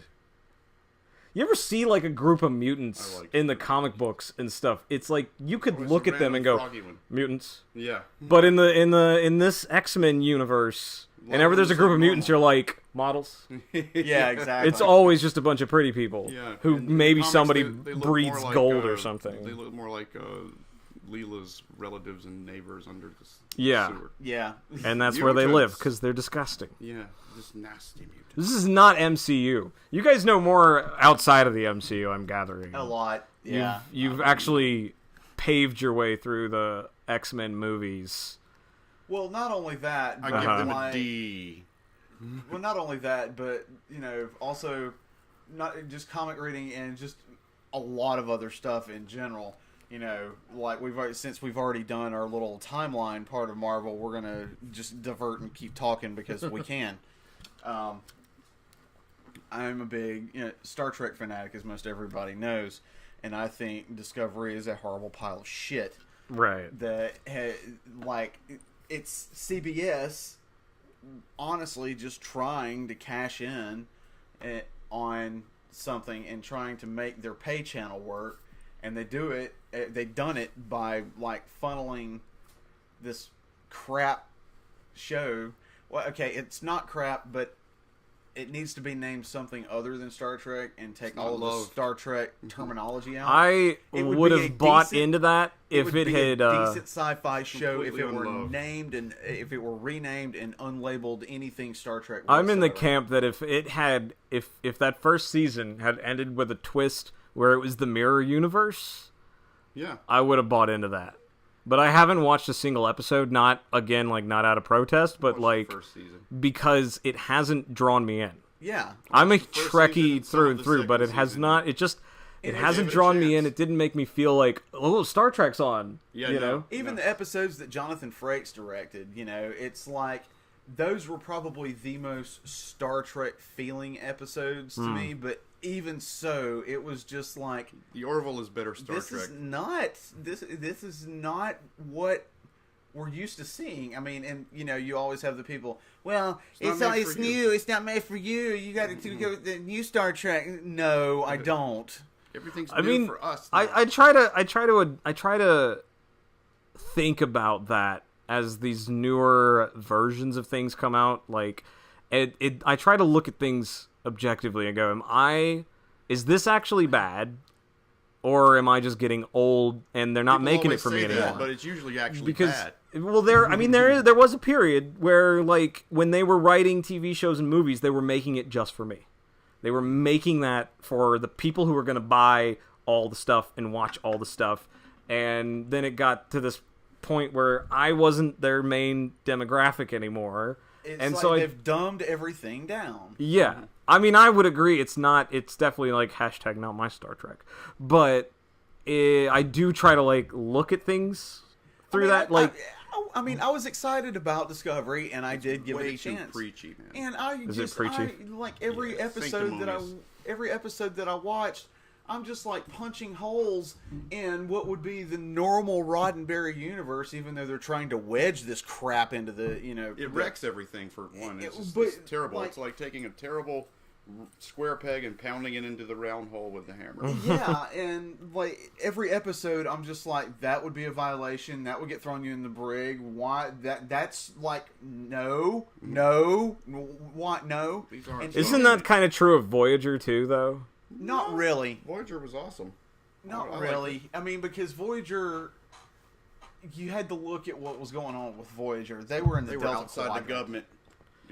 You ever see like a group of mutants in the comic books and stuff? It's like you could look at them and go, mutants. Yeah. But in this X-Men universe, whenever there's a group of mutants, you're like, models. Yeah, exactly. It's always just a bunch of pretty people who maybe somebody they breathes like, gold or something. They look more like Leela's relatives and neighbors under the sewer. Yeah. And that's where they live, because they're disgusting. Yeah, just nasty mutants. This is not MCU. You guys know more outside of the MCU, I'm gathering. A lot, yeah. You've actually paved your way through the X-Men movies. Well, not only that, I give them a D. Well, not only that, but, also not just comic reading and just a lot of other stuff in general. Like since we've already done our little timeline part of Marvel, we're gonna just divert and keep talking because we can. I'm a big Star Trek fanatic, as most everybody knows, and I think Discovery is a horrible pile of shit. Right. That it's CBS, honestly, just trying to cash in on something and trying to make their pay channel work. And they've done it by, funneling this crap show. Well, okay, it's not crap, but it needs to be named something other than Star Trek and take all of the Star Trek terminology out. I would have bought into that if it had a decent sci-fi show if it were unloved. if it were renamed and unlabeled anything Star Trek. I'm in the camp that if that first season had ended with a twist where it was the mirror universe, I would have bought into that. But I haven't watched a single episode, not out of protest, but first season. Because it hasn't drawn me in. Yeah. I'm a Trekkie through and through, but it has not, it hasn't drawn me in. It didn't make me feel like, oh, Star Trek's on. Even the episodes that Jonathan Frakes directed, it's like, those were probably the most Star Trek feeling episodes to me, but even so, it was just like, the Orville is better Star Trek. This is not what we're used to seeing. I mean, and you always have the people. Well, it's new. It's not made for you. You got to go with the new Star Trek. No, I don't. Everything's new for us. I try to think about that as these newer versions of things come out. I try to look at things objectively and go, is this actually bad, or am I just getting old and they're not making it for me anymore? But it's usually actually bad. Well, there was a period where, when they were writing TV shows and movies, they were making it just for me. They were making that for the people who were going to buy all the stuff and watch all the stuff, and then it got to this point where I wasn't their main demographic anymore. They've dumbed everything down. Yeah. I mean, I would agree. It's definitely hashtag not my Star Trek. But I do try to look at things through that. I was excited about Discovery, and I did give it a chance. Preachy, man. And Is it preachy? Every episode that I watched, I'm just punching holes in what would be the normal Roddenberry universe, even though they're trying to wedge this crap into the, It wrecks everything, for one. It's terrible. It's like taking a terrible square peg and pounding it into the round hole with the hammer. Yeah, and every episode, I'm just that would be a violation. That would get thrown you in the brig. Why? That's no. What? No. Isn't that kind of true of Voyager too, though? Not really. Voyager was awesome. Not really. I mean, because Voyager, you had to look at what was going on with Voyager. They were Delta outside Quadrant. the government.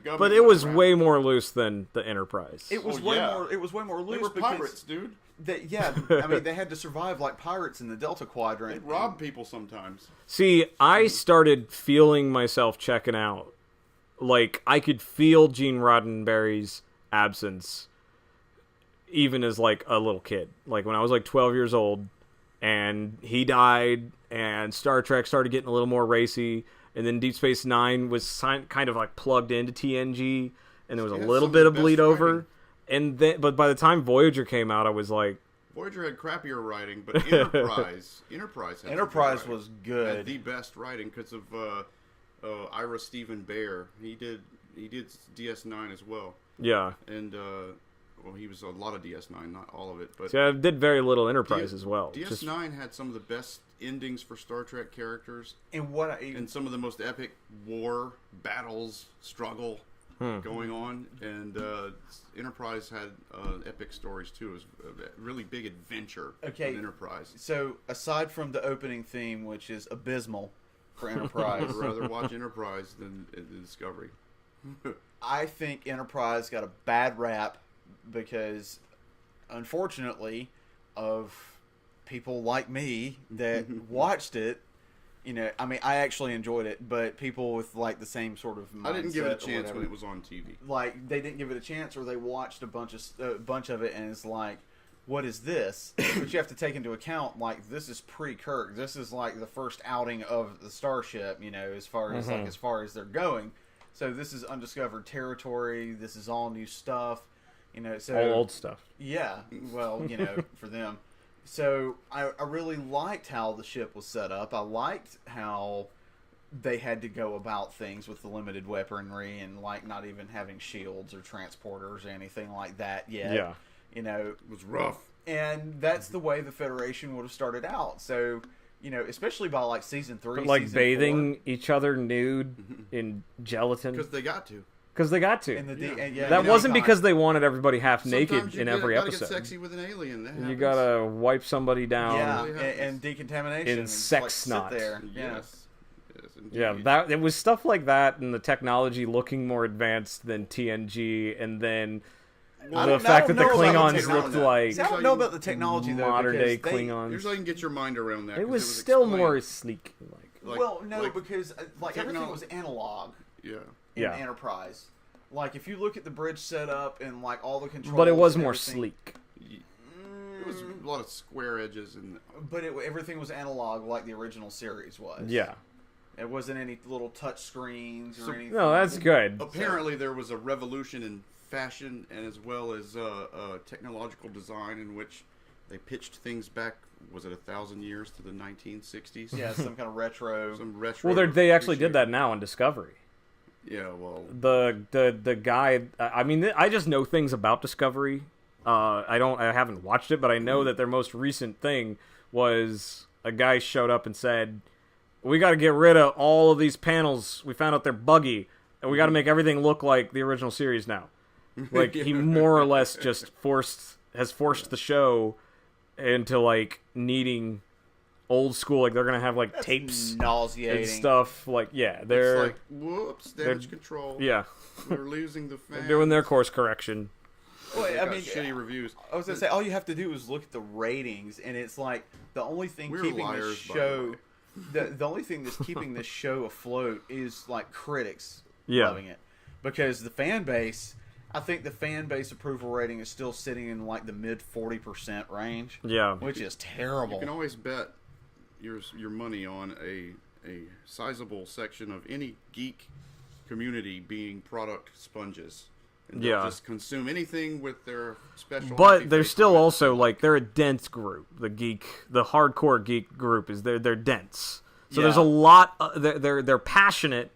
But it was way more loose than the Enterprise. It was more. It was way more loose. They were pirates, dude. I mean, they had to survive like pirates in the Delta Quadrant. They rob people sometimes. See, I started feeling myself checking out. I could feel Gene Roddenberry's absence, even as a little kid. When I was 12 years old, and he died, and Star Trek started getting a little more racy. And then Deep Space Nine was kind of plugged into TNG, and there was a little bit of bleed over. And then, but by the time Voyager came out, I was Voyager had crappier writing, but Enterprise was good. Had the best writing because of Ira Stephen Bear. He did DS9 as well. Yeah, and he was a lot of DS9, not all of it. But I did very little Enterprise as well. DS9 had some of the best endings for Star Trek characters, and some of the most epic war battles, struggle. going on, and Enterprise had epic stories too. It was a really big adventure. Okay, in Enterprise. So aside from the opening theme, which is abysmal for Enterprise, I'd rather watch Enterprise than Discovery. I think Enterprise got a bad rap because, unfortunately, of people like me that watched it. You know, I mean, I actually enjoyed it, but people with like the same sort of mindset, I didn't give it a chance when it was on TV. Like they didn't give it a chance, or they watched a bunch of it, and it's like, what is this? But you have to take into account, like, this is pre-Kirk. This is like the first outing of the starship. You know, as far as as far as they're going. So this is undiscovered territory. This is all new stuff. You know, so all old stuff. Yeah, well, you know, for them. So I really liked how the ship was set up. I liked how they had to go about things with the limited weaponry and like not even having shields or transporters or anything like that yet. Yeah. You know, It was rough. and that's the way the Federation would have started out. So, you know, especially by like season 3, But, like season bathing 4, each other nude in gelatin. Because they got to. Because they got to. in the Yeah. and, yeah, That you know, wasn't because they wanted everybody half naked Sometimes you in every gotta episode. Get sexy with an alien. That You happens. gotta wipe somebody down. yeah, really and, happens. and decontamination In and just, sex like, sit snot. there. Yeah. Yes. Yes, indeed. Yeah, that it was stuff like that, and the technology looking more advanced than TNG, and then the fact that the Klingons looked like See, I don't know about the technology though. modern day because they- Klingons. Here's how you can get your mind around that. It 'cause was still explained. more sleek. Like, Well, no, like because like everything technol- was analog Yeah. in Yeah. Enterprise. Like if you look at the bridge setup and like all the controls, but it was and more everything- sleek. It was a lot of square edges and But everything was analog, like the original series was. Yeah. It wasn't any little touch screens or So- anything. No, that's good. apparently there was a revolution in fashion and as well as technological design in which they pitched things back. Was it 1,000 years to the 1960s? Yeah, some kind of retro. Some retro. Well, they actually did that now on Discovery. Yeah. Well. The guy. I mean, I just know things about Discovery. I haven't watched it, but I know that their most recent thing was a guy showed up and said, "We got to get rid of all of these panels. We found out they're buggy, and we got to make everything look like the original series now." Like he more or less just has forced the show into like needing old school. Like they're gonna have like That's tapes nauseating and stuff. Like It's they're like, whoops, damage control. yeah We're losing the fans. they're doing their course correction. Well, They I got mean, shitty reviews. I was gonna say all you have to do is look at the ratings, and it's like the only thing We're keeping liars, this by the show, way. the only thing that's keeping this show afloat is like critics Yeah. loving it, because the fan base. I think the fan base approval rating is still sitting in like the mid 40% range. Yeah. Which is terrible. You can always bet your money on a sizable section of any geek community being product sponges. And they'll Yeah. just consume anything with their special. But they're happy still face also like they're a dense group. The hardcore geek group is they're dense. So there's a Yeah. lot. They're passionate,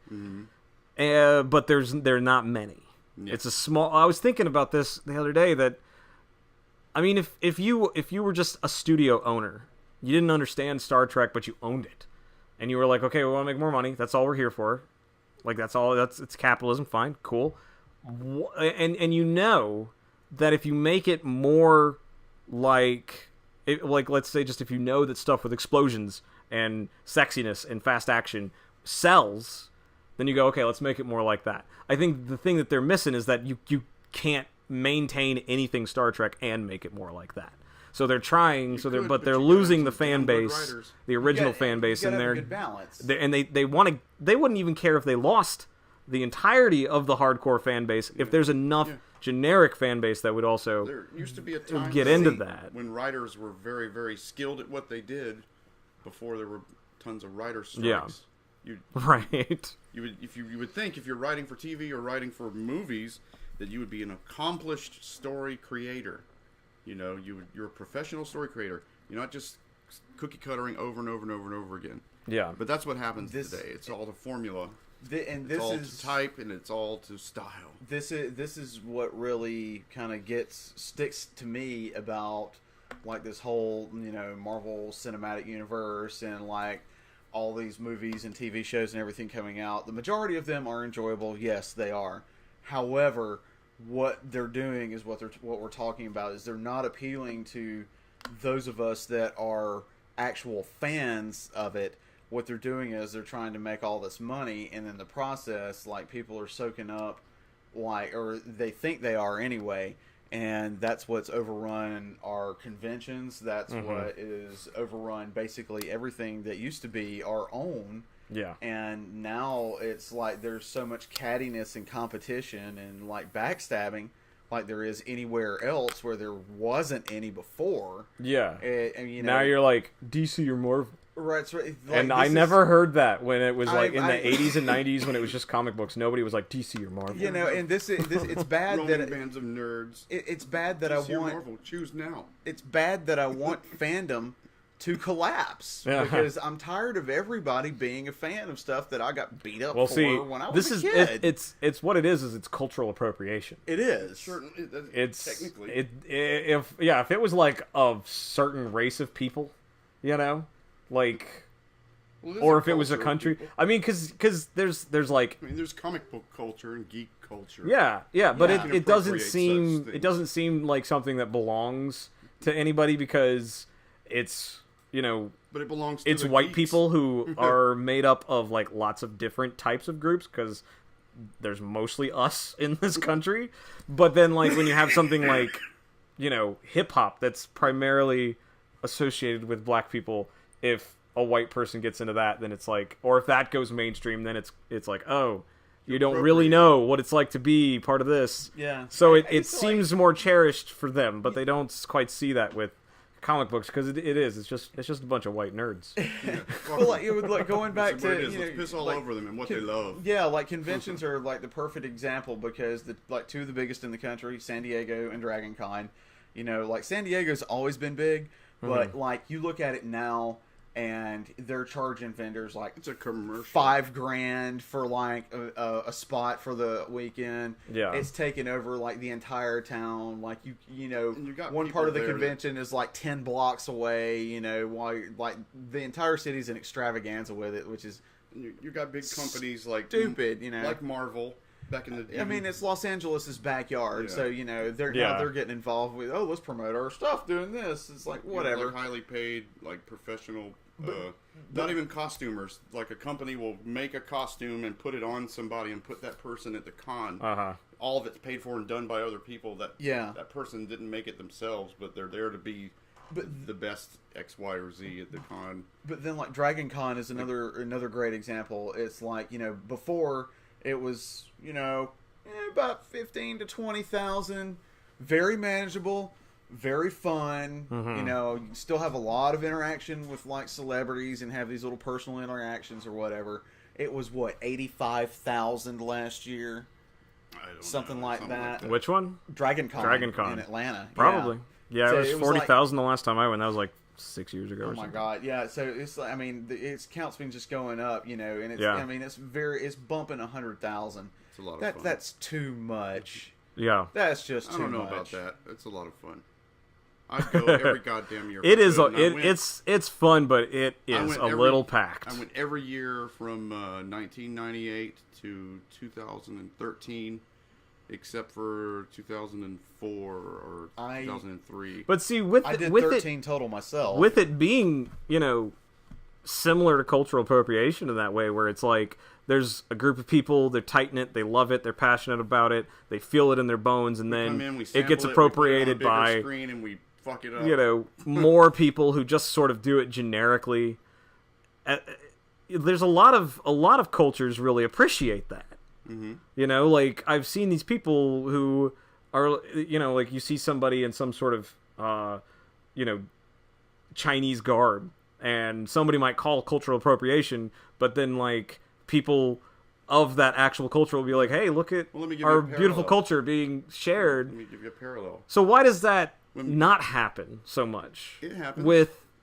but they're not many. Yeah. It's a small. I was thinking about this the other day that, I mean, if you were just a studio owner, you didn't understand Star Trek, but you owned it, and you were like, okay, we want to make more money. That's all we're here for. Like that's all. It's capitalism. Fine, cool. And you know that if you make it more like let's say just if you know that stuff with explosions and sexiness and fast action sells, then you go, okay, let's make it more like that. I think the thing that they're missing is that you can't maintain anything Star Trek and make it more like that. So they're trying, they're but they're you gotta losing have the some fan damn good base, writers. the original fan base, you and gotta have they're a good balance. they wouldn't even care if they lost the entirety of the hardcore fan base if there's enough generic fan base that would also There used to be a time get into that. when writers were very, very skilled at what they did before there were tons of writer Yeah. strikes. You right. you would think if you're writing for TV or writing for movies that you would be an accomplished story creator. You know, you're a professional story creator. You're not just cookie cuttering over and over and over and over again. Yeah. But that's what happens today. It's all the formula. And It's this all is to type and it's all to style. this is what really kind of sticks to me about like this whole Marvel Cinematic Universe and like all these movies and TV shows and everything coming out. The majority of them are enjoyable. Yes, they are. However, what they're doing is what we're talking about is they're not appealing to those of us that are actual fans of it. What they're doing is they're trying to make all this money, and in the process, like, people are soaking up, like, or they think they are anyway, and that's what's overrun our conventions. That's what is overrun basically everything that used to be our own. Yeah. And now it's like there's so much cattiness and competition and like backstabbing like there is anywhere else where there wasn't any before. Yeah. And, you know, now you're like, DC or Marvel. Right. So, like, and I never heard that when it was like in the 80s and 90s when it was just comic books. Nobody was like DC or Marvel. You know, and this it's bad that bands of nerds. It's bad that DC I want or Marvel. Choose now. It's bad that I want fandom to collapse because I'm tired of everybody being a fan of stuff that I got beat up for when I was a kid. It's what it is it's cultural appropriation. It is. It's technically. If it was like a certain race of people, you know, like, or if it was a country. I mean, because there's like, there's comic book culture and geek culture. Yeah, but it doesn't seem like something that belongs to anybody because it's, you know, but it belongs to it's the white geeks. people who are made up of like lots of different types of groups because there's mostly us in this country. But then like when you have something like, you know, hip hop that's primarily associated with black people, if a white person gets into that, then it's like, or if that goes mainstream, then it's like, oh, you don't really know what it's like to be part of this. Yeah. So it seems more cherished for them, but they don't quite see that with comic books because it's just a bunch of white nerds. Yeah. Well, like, it would, like, going back to let's piss all over them and what they love. Yeah, like conventions are like the perfect example because two of the biggest in the country, San Diego and Dragon Con. You know, like San Diego's always been big, but like you look at it now and they're charging vendors like it's a commercial $5,000 for like a spot for the weekend. Yeah, it's taken over like the entire town. Like you know, one people part of the convention is like 10 blocks away. You know, while like the entire city's an extravaganza with it, which is you got big companies like stupid. You know, like Marvel. Back in the day. I mean, it's Los Angeles' backyard, so you know now they're getting involved with let's promote our stuff doing this. It's like whatever, like highly paid, like professional, not even costumers. Like a company will make a costume and put it on somebody and put that person at the con. All of it's paid for and done by other people. That person didn't make it themselves, but they're there to be the best X, Y, or Z at the con. But then, like Dragon Con is another great example. It's like, you know, before. It was, you know, about 15 to 20,000. Very manageable, very fun. You know, you still have a lot of interaction with like celebrities and have these little personal interactions or whatever. It was what 85,000 last year, something like that. Which one? Dragon Con in Atlanta. Probably. Yeah, so it was 40,000 the last time I went. That was like 6 years ago. Oh my god, yeah. So it's like, I mean, its count's been just going up, you know, and it's I mean, it's bumping 100,000. It's a lot of fun. That's too much. Yeah, that's just too much. I don't know about that. It's a lot of fun. I go every goddamn year. It's fun, but it is a little packed. I went every year from 1998 to 2013. Except for 2004 or 2003. But see, I did 13 total myself. With it being, you know, similar to cultural appropriation in that way, where it's like there's a group of people, they're tight-knit, they love it, they're passionate about it, they feel it in their bones, and then it gets appropriated by, screen and we fuck it up. You know, more people who just sort of do it generically. There's a lot of cultures really appreciate that. You know, like I've seen these people who are, you know, like you see somebody in some sort of, you know, Chinese garb, and somebody might call cultural appropriation, but then like people of that actual culture will be like, hey, look at our beautiful culture being shared. Let me give you a parallel. So why does that not happen so much? It happens.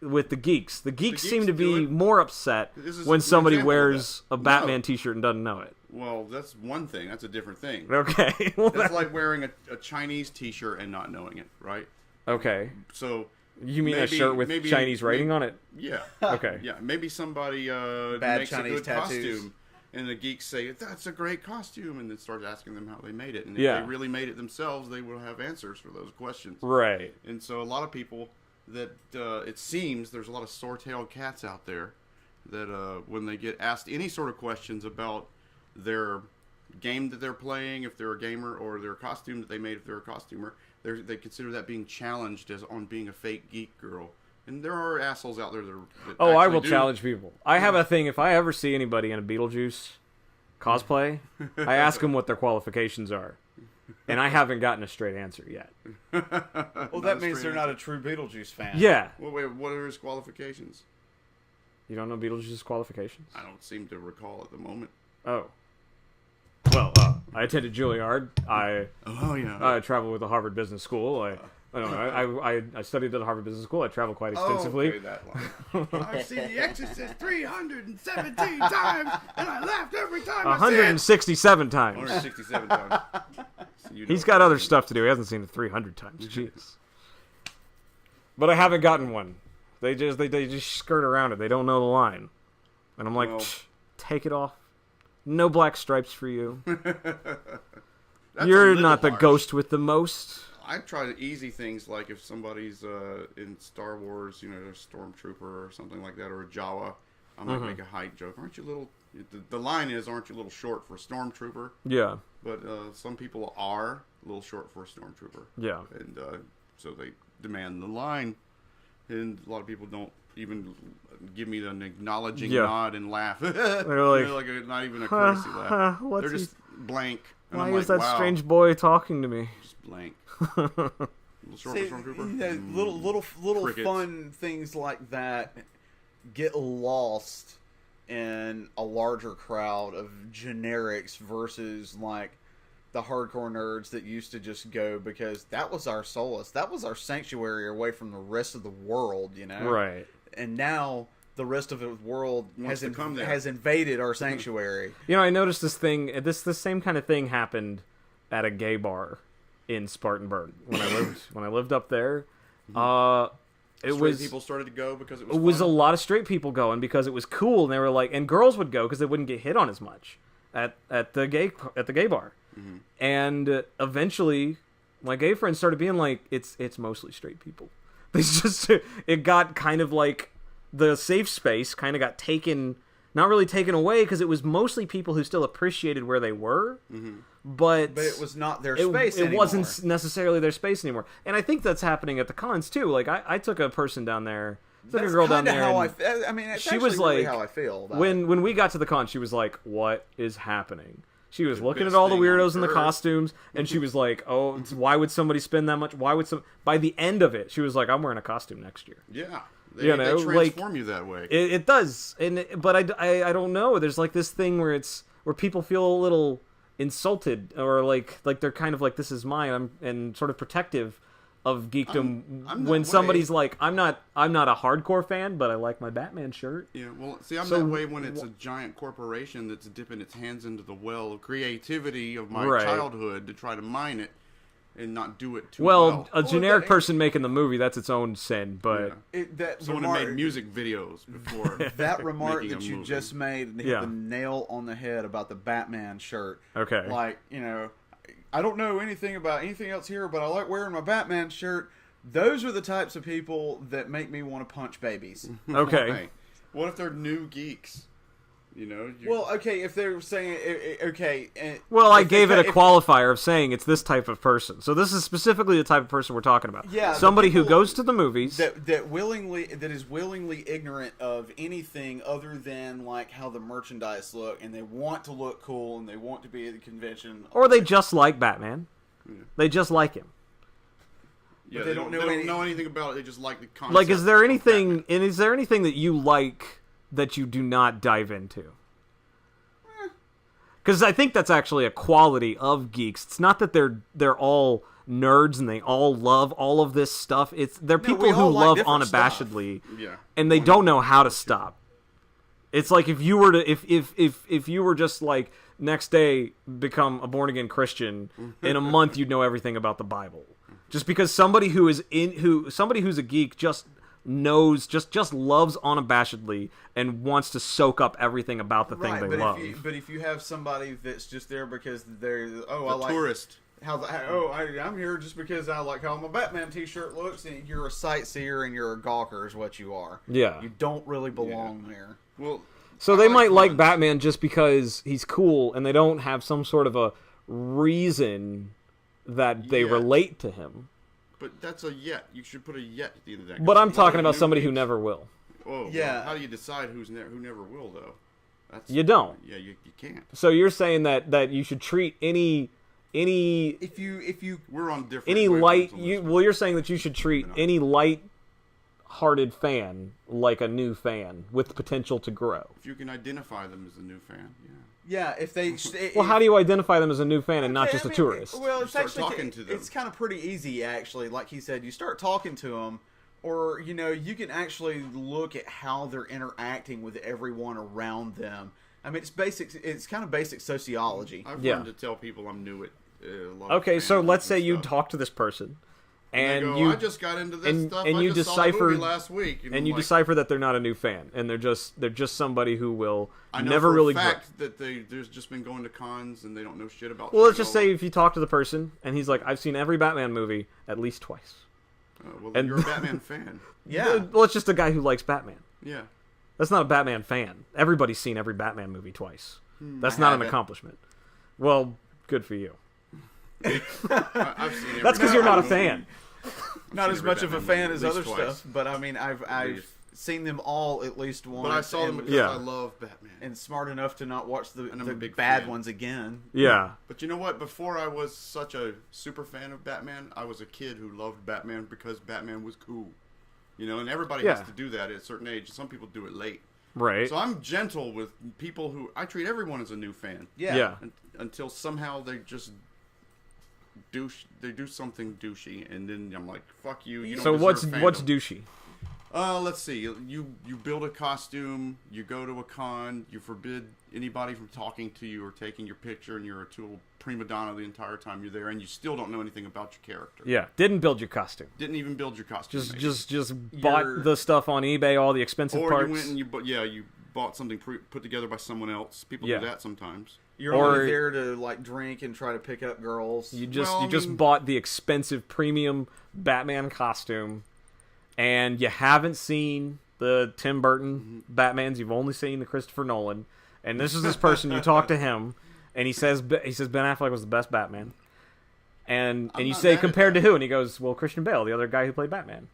With the geeks. The geeks seem to be more upset when somebody wears a Batman t-shirt and doesn't know it. Well, that's one thing. That's a different thing. Okay. That's like wearing a Chinese t-shirt and not knowing it, right? Okay. So you mean a shirt with Chinese writing on it? Yeah. Okay. Yeah. Maybe somebody bad makes Chinese a good tattoos. costume. And the geeks say, that's a great costume, and then start asking them how they made it. And if they really made it themselves, they will have answers for those questions. Right. And so a lot of people that, it seems, there's a lot of sore-tailed cats out there that when they get asked any sort of questions about their game that they're playing, if they're a gamer, or their costume that they made if they're a costumer, they consider that being challenged as on being a fake geek girl. And there are assholes out there that I will challenge people. I have a thing. If I ever see anybody in a Beetlejuice cosplay, I ask them what their qualifications are. And I haven't gotten a straight answer yet. Well, that means they're not a true Beetlejuice fan. Yeah. Well, wait, what are his qualifications? You don't know Beetlejuice's qualifications? I don't seem to recall at the moment. Oh. Well, I attended Juilliard. I traveled with the Harvard Business School. I studied at the Harvard Business School. I traveled quite extensively. Okay, that line. I've seen The Exorcist 317 times, and I laughed every time 167 times. 167 times. So He's got other stuff to do. He hasn't seen it 300 times. Jeez. But I haven't gotten one. They just skirt around it. They don't know the line. And I'm like, take it off. No black stripes for you. You're not the ghost with the most. I try to easy things like if somebody's in Star Wars, a stormtrooper or something like that, or a Jawa, I might make a height joke. Aren't you little? The line is, aren't you a little short for a stormtrooper? Yeah. But some people are a little short for a stormtrooper. Yeah. And so they demand the line, and a lot of people don't even give me an acknowledging nod and laugh. They're like not even a courtesy laugh. They're just blank. And Why I'm is like, that strange boy talking to me? Just blank. Little short for stormtrooper. Yeah, little fun things like that get lost in a larger crowd of generics versus like the hardcore nerds that used to just go because that was our solace, that was our sanctuary away from the rest of the world, Right. And now the rest of the world has invaded our sanctuary. I noticed this thing. This same kind of thing happened at a gay bar in Spartanburg when I lived up there. People started to go because it was a lot of straight people going because it was cool, and they were like, and girls would go because they wouldn't get hit on as much at the gay bar. Mm-hmm. And eventually, my gay friends started being like, it's mostly straight people. It got kind of like the safe space kind of got taken, not really taken away, because it was mostly people who still appreciated where they were, but it was not their space anymore. It wasn't necessarily their space anymore. And I think that's happening at the cons too. Like I took a person down there, a girl down there. She was like, really how I feel about when we got to the con, she was like, "What is happening?" She was looking at all the weirdos in the costumes, and she was like, "Oh, why would somebody spend that much? Why would some?" By the end of it, she was like, "I'm wearing a costume next year." Yeah, they transform you that way. It does, but I don't know. There's like this thing where people feel a little insulted, or like they're kind of like, "This is mine," and sort of protective of geekdom when somebody's like, I'm not a hardcore fan, but I like my Batman shirt. Yeah, well, see, I'm that way when it's a giant corporation that's dipping its hands into the well of creativity of my childhood to try to mine it and not do it too well. A generic person making the movie, that's its own sin, but... Someone who made music videos before. That remark that you just made hit the nail on the head about the Batman shirt. Okay. Like, I don't know anything about anything else here, but I like wearing my Batman shirt. Those are the types of people that make me want to punch babies. Okay. Right. What if they're new geeks? Well, okay, if they're saying, okay. Well, I gave it a qualifier of saying it's this type of person. So this is specifically the type of person we're talking about. Yeah. Somebody who goes to the movies. That is willingly ignorant of anything other than, like, how the merchandise look, and they want to look cool, and they want to be at the convention. Or they just like Batman. Yeah. They just like him. Yeah, but they don't know anything about it. They just like the concept. Like, is there anything that you like that you do not dive into? Because I think that's actually a quality of geeks. It's not that they're all nerds and they all love all of this stuff. They're people who love unabashedly, and they don't know how to stop. It's like if you were to if you were just like next day become a born again Christian, in a month you'd know everything about the Bible. Just because somebody who's a geek just knows, just loves unabashedly and wants to soak up everything about the thing they love. But if you have somebody that's just there because they're tourist. I'm here just because I like how my Batman t-shirt looks, and you're a sightseer and you're a gawker is what you are. Yeah. You don't really belong there. Well, so they might like Batman just because he's cool, and they don't have some sort of a reason that they relate to him. But that's a yet. You should put a yet at the end of that. But I'm talking about somebody who never will. Oh, yeah. Well, how do you decide who never will, though? You don't. Yeah, you can't. So you're saying that you should treat any if you we're on different any light you're saying that you should treat any light-hearted fan like a new fan with potential to grow. If you can identify them as a new fan, yeah. Yeah, if they... well, how do you identify them as a new fan and not just a tourist? Well, it's actually talking to them. It's kind of pretty easy, actually. Like he said, you start talking to them, or, you can actually look at how they're interacting with everyone around them. I mean, it's kind of basic sociology. I've learned to tell people I'm new at a lot Okay, of so let's say you stuff. talk to this person, and go, you I just got into this stuff. and I you just decipher saw the movie last week, and you decipher that they're not a new fan, and they're just somebody who will I know never for really a fact that there's just been going to cons and they don't know shit about. Well, let's just say if you talk to the person and he's like, I've seen every Batman movie at least twice. Well, then you're a Batman fan. Yeah. Well, it's just a guy who likes Batman. Yeah. That's not a Batman fan. Everybody's seen every Batman movie twice. That's not an accomplishment. Well, good for you. I've seen every That's because you're not a Batman fan. movie. Not as much of a fan at as least other twice. stuff, but I mean, I've seen them all at least once. But I saw them because Yeah. I love Batman. and smart enough to not watch the I'm a big bad fan. ones again. Yeah. But you know what? Before I was such a super fan of Batman, I was a kid who loved Batman because Batman was cool. And everybody has to do that at a certain age. Some people do it late. Right. So I'm gentle with people who... I treat everyone as a new fan. Yeah. Until somehow they just... They do something douchey, and then I'm like, fuck you. You don't So deserve what's fandom. douchey? Let's see. You build a costume, you go to a con, you forbid anybody from talking to you or taking your picture, and you're a total prima donna the entire time you're there, and you still don't know anything about your character. Yeah. Didn't build your costume. Didn't even build your costume. Just bought the stuff on eBay, all the expensive or parts. you went and you bought something put together by someone else. People do that sometimes. You're Or- only there to like drink and try to pick up girls. You just bought the expensive premium Batman costume, and you haven't seen the Tim Burton Batmans. You've only seen the Christopher Nolan, and this is this person. You talk to him, and he says Ben Affleck was the best Batman, and you not say mad at compared to that. who, and he goes, well, Christian Bale, the other guy who played Batman,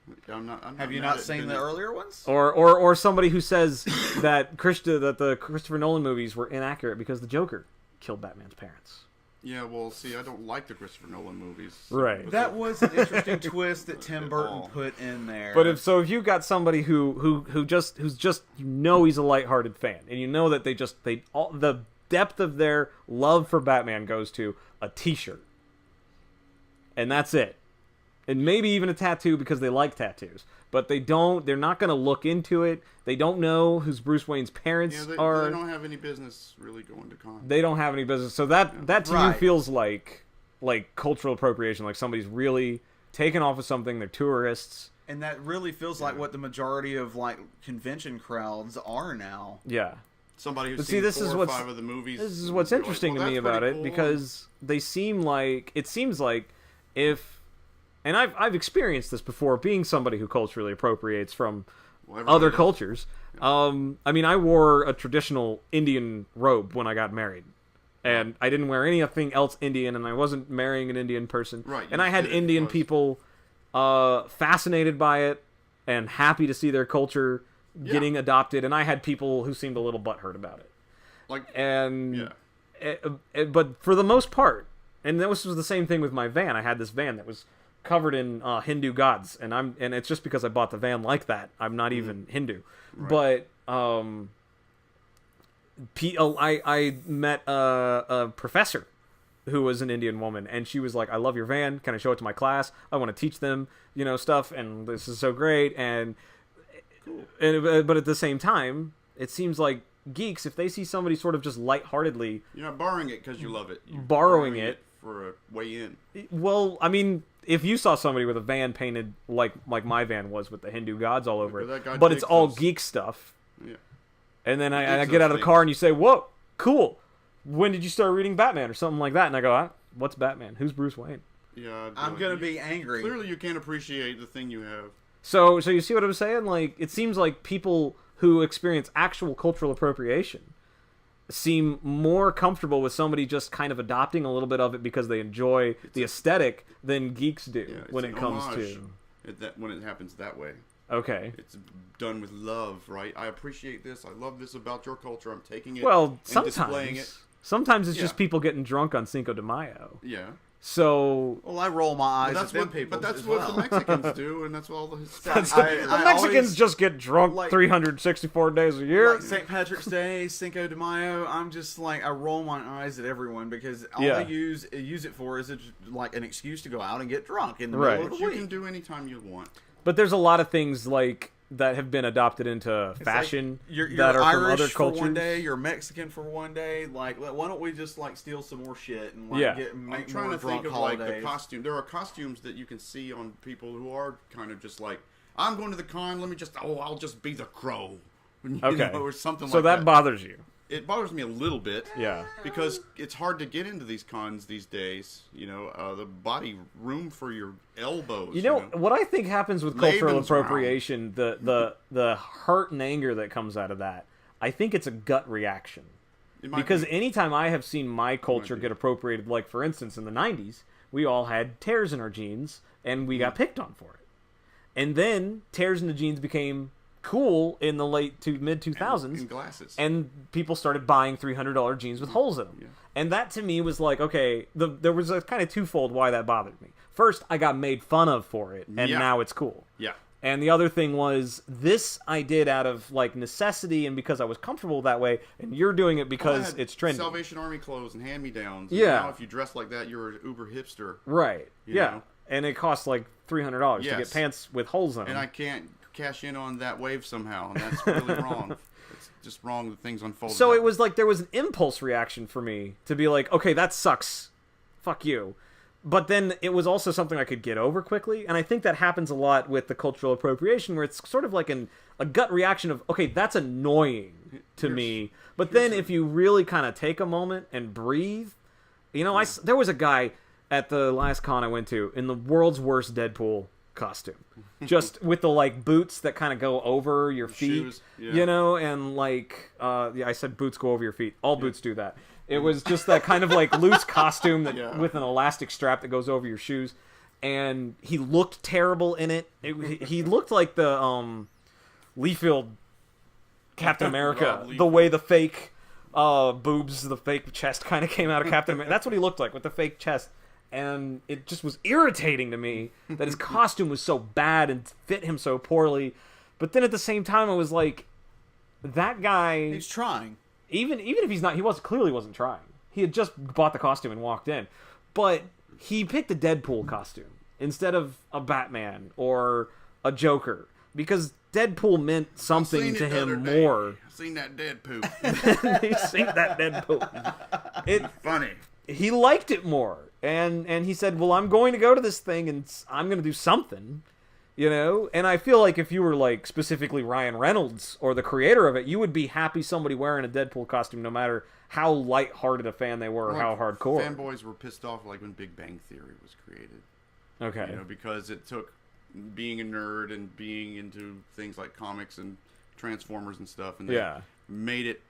Have you not seen the earlier ones? or somebody who says that the Christopher Nolan movies were inaccurate because the Joker killed Batman's parents. Yeah, well, see, I don't like the Christopher Nolan movies. Right. But That was an interesting twist that Tim At Burton all. put in there. But if you got somebody who's just he's a lighthearted fan, and that the depth of their love for Batman goes to a T-shirt, and that's it, and maybe even a tattoo because they like tattoos, but they're not going to look into it. They don't know who's Bruce Wayne's parents are. They don't have any business really going to con. They don't have any business. So that to you Right. feels like cultural appropriation, like somebody's really taken off of something. They're tourists. And that really feels like what the majority of like convention crowds are now. Yeah. Somebody who's But see, seen this 4 is or what's- 5 of the movies. This is what's you're like, interesting well, to me that's about pretty it cool. because it seems like if, and I've experienced this before, being somebody who culturally appropriates from Well, everybody other does. cultures. I mean, I wore a traditional Indian robe when I got married, and I didn't wear anything else Indian, and I wasn't marrying an Indian person. Right, And you I had did it Indian because- people fascinated by it and happy to see their culture getting adopted, and I had people who seemed a little butthurt about it. Like, And yeah. but for the most part, and this was the same thing with my van. I had this van that was covered in Hindu gods, and it's just because I bought the van like that. I'm not even Hindu, but I met a professor who was an Indian woman, and she was like, "I love your van. Can I show it to my class? I want to teach them, stuff, and this is so great." And but at the same time, it seems like geeks, if they see somebody sort of just lightheartedly You're not borrowing it because you love it. You're borrowing it for a way in. Well, I mean, if you saw somebody with a van painted like my van was with the Hindu gods all over it, but it's all geek stuff. Yeah. And then I get out of the car and you say, "Whoa, cool. When did you start reading Batman or something like that?" And I go, "What's Batman? Who's Bruce Wayne?" Yeah, I'm gonna be angry. Clearly, you can't appreciate the thing you have. So you see what I'm saying? Like, it seems like people who experience actual cultural appropriation seem more comfortable with somebody just kind of adopting a little bit of it because they enjoy the aesthetic than geeks do when it comes to when it happens that way. Okay. It's done with love, right? I appreciate this. I love this about your culture. I'm taking it and sometimes, displaying it. Sometimes it's just people getting drunk on Cinco de Mayo. Yeah. So... Well, I roll my eyes at them people. But that's what the Mexicans do, and that's what all the Hispanics the Mexicans just get drunk 364 days a year. Like St. Patrick's Day, Cinco de Mayo, I'm just like, I roll my eyes at everyone because all they use it for is like an excuse to go out and get drunk in the middle of the week. You can do anytime you want. But there's a lot of things like that have been adopted into fashion like that are Irish from other for cultures. one day, you're Mexican for one day. Like, why don't we just like steal some more shit and like make I'm trying more to think of holidays. like the costume. There are costumes that you can see on people who are kind of just like, I'm going to the con. Let me just I'll just be the crow, or something. So like that bothers you. It bothers me a little bit. Yeah. Because it's hard to get into these cons these days. You know, the body room for your elbows. You know what I think happens with cultural appropriation, the hurt and anger that comes out of that, I think it's a gut reaction. Because anytime I have seen my culture get appropriated, like for instance in the 90s, we all had tears in our jeans and we got picked on for it. And then tears in the jeans became cool in the late to mid 2000s, and glasses, and people started buying $300 jeans with holes in them. And that to me was like, okay, there was a kind of twofold why that bothered me. First, I got made fun of for it, and now it's cool. And the other thing was, this I did out of like necessity and because I was comfortable that way, and you're doing it because it's trendy. Salvation Army clothes and hand-me-downs. Yeah. Now if you dress like that, you're an uber hipster. Right. You know? And it costs like $300 to get pants with holes in them. And I can't cash in on that wave somehow, and that's really wrong. It's just wrong that things unfold. So it was like there was an impulse reaction for me to be like, okay, that sucks, fuck you. But then it was also something I could get over quickly, and I think that happens a lot with the cultural appropriation, where it's sort of like a gut reaction of, okay, that's annoying to me. But then if you really kind of take a moment and breathe, you know, there was a guy at the last con I went to in the world's worst Deadpool costume, just with the like boots that kind of go over your feet, shoes, you know, and like I said boots go over your feet. All boots do that. It was just that kind of like loose costume that with an elastic strap that goes over your shoes, and he looked terrible in it. He looked like the Liefeld Captain America, the way the fake boobs, the fake chest kind of came out of Captain America. That's what he looked like with the fake chest. And it just was irritating to me that his costume was so bad and fit him so poorly. But then at the same time, I was like, that guy... He's trying. Even if he's not, he clearly wasn't trying. He had just bought the costume and walked in. But he picked a Deadpool costume instead of a Batman or a Joker. Because Deadpool meant something to him more. I've seen that Deadpool. He's seen that Deadpool. It's funny. He liked it more. And he said, well, I'm going to go to this thing and I'm going to do something, you know? And I feel like if you were like specifically Ryan Reynolds or the creator of it, you would be happy somebody wearing a Deadpool costume no matter how lighthearted a fan they were or how hardcore. Fanboys were pissed off like when Big Bang Theory was created. Okay. You know, because it took being a nerd and being into things like comics and Transformers and stuff, and they made it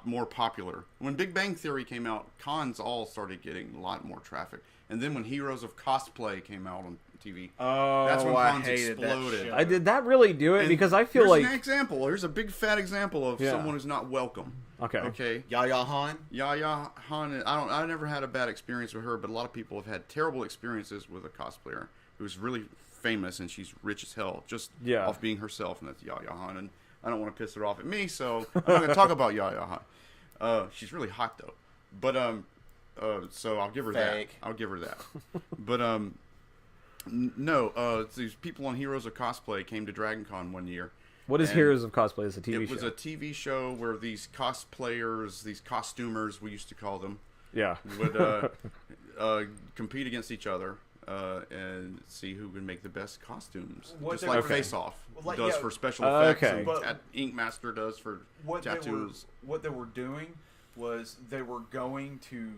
more popular. When Big Bang Theory came out, cons all started getting a lot more traffic. And then when Heroes of Cosplay came out on TV, that's when cons exploded. Did that really do it? Because I feel like... Here's an example. Here's a big fat example of someone who's not welcome. Okay. Yaya Han? Yaya Han, I never had a bad experience with her, but a lot of people have had terrible experiences with a cosplayer who's really famous and she's rich as hell, just off being herself, and that's Yaya Han. And I don't want to piss her off at me, so I'm not going to talk about Yaya Han. She's really hot though, but so I'll give her that. I'll give her that. But no, these people on Heroes of Cosplay came to Dragon Con one year. What is Heroes of Cosplay? Is a TV show? It was a TV show where these cosplayers, these costumers, we used to call them, would compete against each other and see who can make the best costumes. What Just like Face Off does for special effects, and Ink Master does for tattoos. What they were doing was they were going to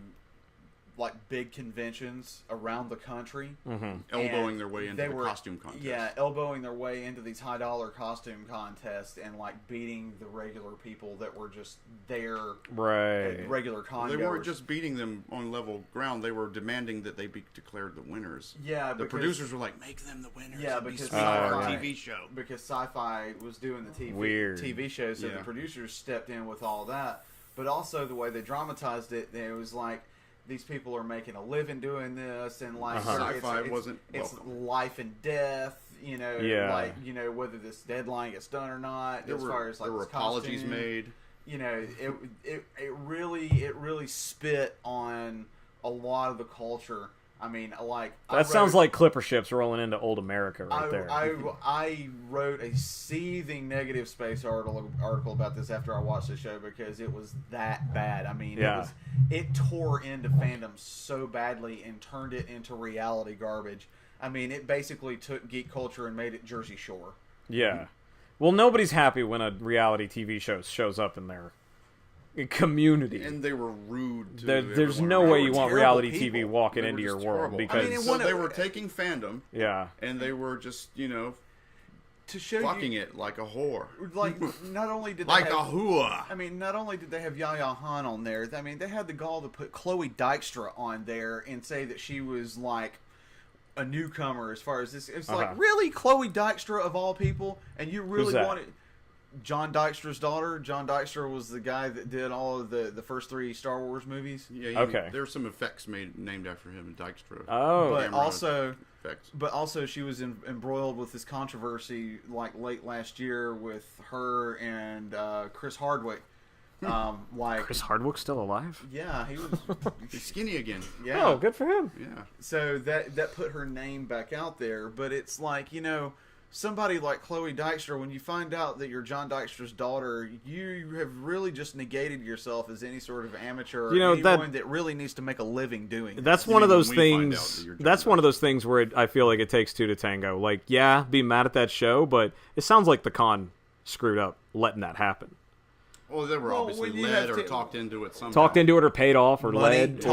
like big conventions around the country, elbowing their way into the costume contest. Yeah, elbowing their way into these high-dollar costume contests and like beating the regular people that were just there, regular con They weren't just beating them on level ground; they were demanding that they be declared the winners. Yeah, the producers were like, "Make them the winners." Yeah, because our TV show. Because Sci-Fi was doing the TV show, so the producers stepped in with all that. But also the way they dramatized it, it was like, these people are making a living doing this, and like Sci-Fi wasn't welcome. Life and death, like whether this deadline gets done or not. There were apologies made. It really spit on a lot of the culture. I mean, like that sounds like clipper ships rolling into old America there. I wrote a seething negative space article about this after I watched the show because it was that bad. I mean, it tore into fandom so badly and turned it into reality garbage. I mean, it basically took geek culture and made it Jersey Shore. Yeah. Well, nobody's happy when a reality TV show shows up in their community, and they were rude to there's no way you want reality TV walking into your world because they were taking fandom and they were just to show fucking it like a whore. Like not only did like a hua. I mean, not only did they have Yaya Han on there, I mean they had the gall to put Chloe Dykstra on there and say that she was like a newcomer as far as this. It's like, really, Chloe Dykstra of all people, and you really wanted John Dykstra's daughter. John Dykstra was the guy that did all of the first 3 Star Wars movies. Yeah, there's some effects named after him, Dykstra. Oh, but also she was embroiled with this controversy like late last year with her and Chris Hardwick. Chris Hardwick's still alive? Yeah, he was he's skinny again. Yeah. Oh, good for him. Yeah. So that put her name back out there, but it's like, somebody like Chloe Dykstra, when you find out that you're John Dykstra's daughter, you have really just negated yourself as any sort of amateur or anyone that really needs to make a living doing That's this. One of those things. That's one of those things where I feel like it takes 2 to tango. Like, be mad at that show, but it sounds like the con screwed up letting that happen. Well, they were obviously led or talked into it somehow. Talked into it or paid off or led.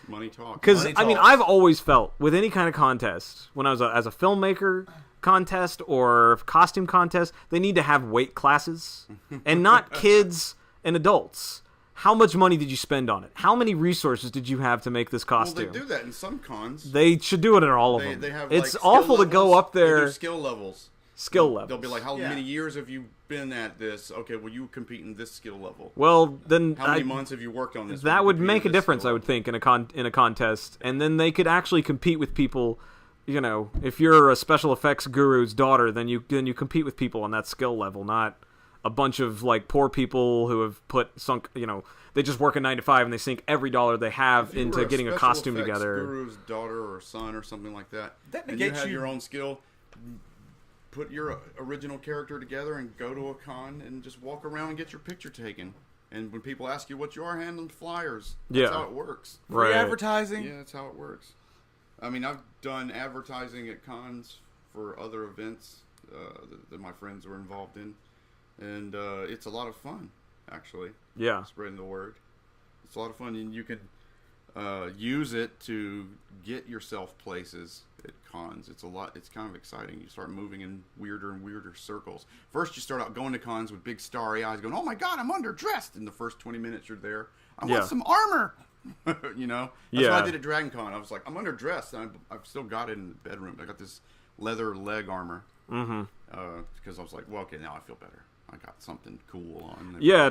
Money talks. Because, I mean, I've always felt, with any kind of contest, when I was as a filmmaker contest or costume contest, they need to have weight classes. And not kids and adults. How much money did you spend on it? How many resources did you have to make this costume? Well, they do that in some cons. They should do it in all of them. They have, it's awful to go up there. They do skill levels. They'll be like, how many years have you been at this? Okay, well, you compete in this skill level. Well, then how many months have you worked on this? That would make a difference, I would think, in a contest, and then they could actually compete with people. If you're a special effects guru's daughter, then you compete with people on that skill level, not a bunch of like poor people who have they just work a 9 to 5 and they sink every dollar they have into getting a costume together. Guru's daughter or son or something like that. And you have your own skill. Put your original character together and go to a con and just walk around and get your picture taken. And when people ask you what you are, hand them flyers. That's how it works. Free advertising. Yeah, that's how it works. I mean, I've done advertising at cons for other events that my friends were involved in. And it's a lot of fun, actually. Yeah. Spreading the word. It's a lot of fun. And you can use it to get yourself places at cons. It's kind of exciting. You start moving in weirder and weirder circles. First, you start out going to cons with big starry eyes going, oh my God, I'm underdressed. In the first 20 minutes you're there. I want some armor. That's what I did at Dragon Con. I was like, I'm underdressed. And I've still got it in the bedroom. I got this leather leg armor. Because I was like, well, okay, now I feel better. I got something cool on. I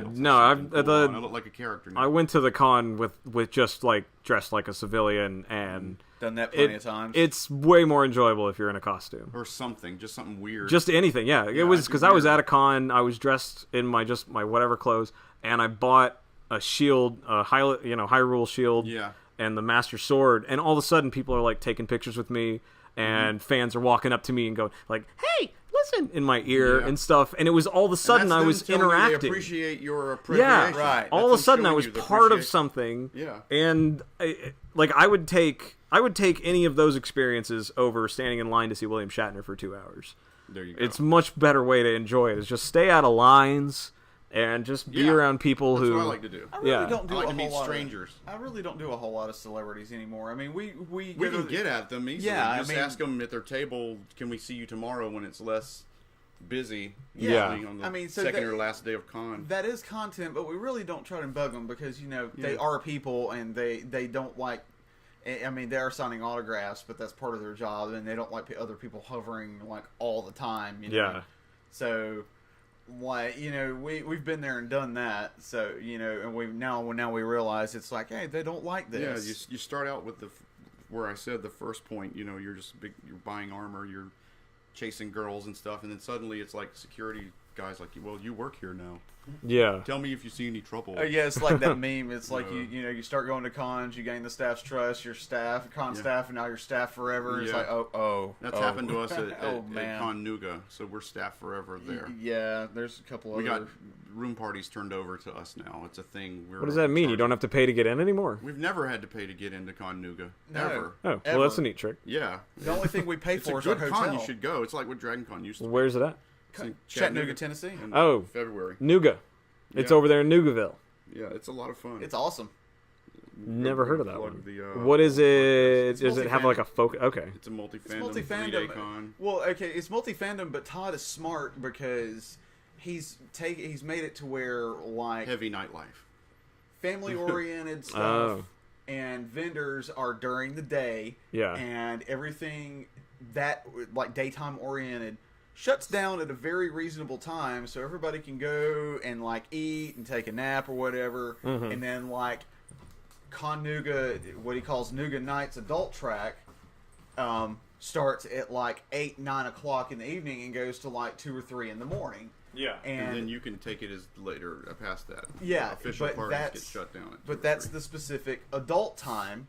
look like a character now. I went to the con with just like dressed like a civilian and done that plenty of times. It's way more enjoyable if you're in a costume or something, just something weird, just anything. Yeah, it was because I was at a con. I was dressed in my whatever clothes, and I bought a shield, Hyrule shield, and the Master Sword, and all of a sudden people are like taking pictures with me, and fans are walking up to me and going like, "Hey, wasn't in my ear and stuff, and it was all of a sudden I was interacting. They appreciate your appreciation. Right. All of a sudden I was part of something. Yeah. And I would take any of those experiences over standing in line to see William Shatner for 2 hours. There you go. It's a much better way to enjoy it. Is just stay out of lines and just be around people That's who. what I like to do. I really don't do I like a to meet whole lot strangers. I really don't do a whole lot of celebrities anymore. I mean, we can get at them easily. Yeah, just ask them at their table, can we see you tomorrow when it's less busy? Yeah. On the second or last day of con. That is content, but we really don't try to bug them because, they are people and they don't like... I mean, they are signing autographs, but that's part of their job, and they don't like other people hovering, like, all the time, Yeah. So... Like, we've been there and done that, so and we now we realize it's like, hey, they don't like this. Yeah, you start out with where I said the first point. You're just you're buying armor, you're chasing girls and stuff, and then suddenly it's like security guys like, well, you work here now. Yeah. Tell me if you see any trouble. Yeah, it's like that meme. It's like you start going to cons, you gain the staff's trust, your staff, staff, and now you're staff forever. And it's like, that's happened to us at man. Con Nuga, so we're staff forever there. Yeah, there's a couple we got room parties turned over to us now. It's a thing. What does that mean? You don't have to pay to get in anymore? We've never had to pay to get into Con Nuga. No. Ever. Oh, well, that's a neat trick. Yeah. The only thing we pay for is a our good hotel. con. You should go. It's like what Dragon Con used to be. Where's it at? Chattanooga, Tennessee. In February. Nuga. It's over there in Nugaville. Yeah, it's a lot of fun. It's awesome. Never heard of that one. What is it? Does it have like a focus? Okay. It's a multi-fandom 3-day con. Well, okay, it's multi-fandom, but Todd is smart because he's made it to where, like... Heavy nightlife. Family-oriented stuff and vendors are during the day. Yeah. And everything that, like, daytime-oriented shuts down at a very reasonable time so everybody can go and, like, eat and take a nap or whatever. Mm-hmm. And then, like, Con Nuga, what he calls Nuga Nights Adult Track, starts at, like, 8, 9 o'clock in the evening and goes to, like, 2 or 3 in the morning. Yeah. And then you can take it as later, past that. Yeah. Official parties get shut down at 2 But that's the specific adult time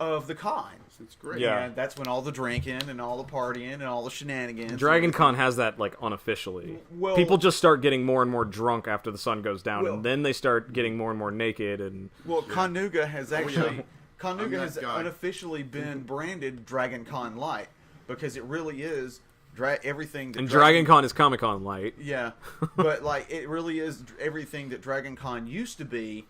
of the con. It's great. Yeah. And that's when all the drinking and all the partying and all the shenanigans. Dragon Con has that, like, unofficially. Well, people just start getting more and more drunk after the sun goes down, and then they start getting more and more naked. And Con Nuga has actually... Con Nuga has guy. unofficially been branded Dragon Con Light because it really is everything that... And Dragon Con is Comic Con Light. Yeah. But, like, it really is everything that Dragon Con used to be,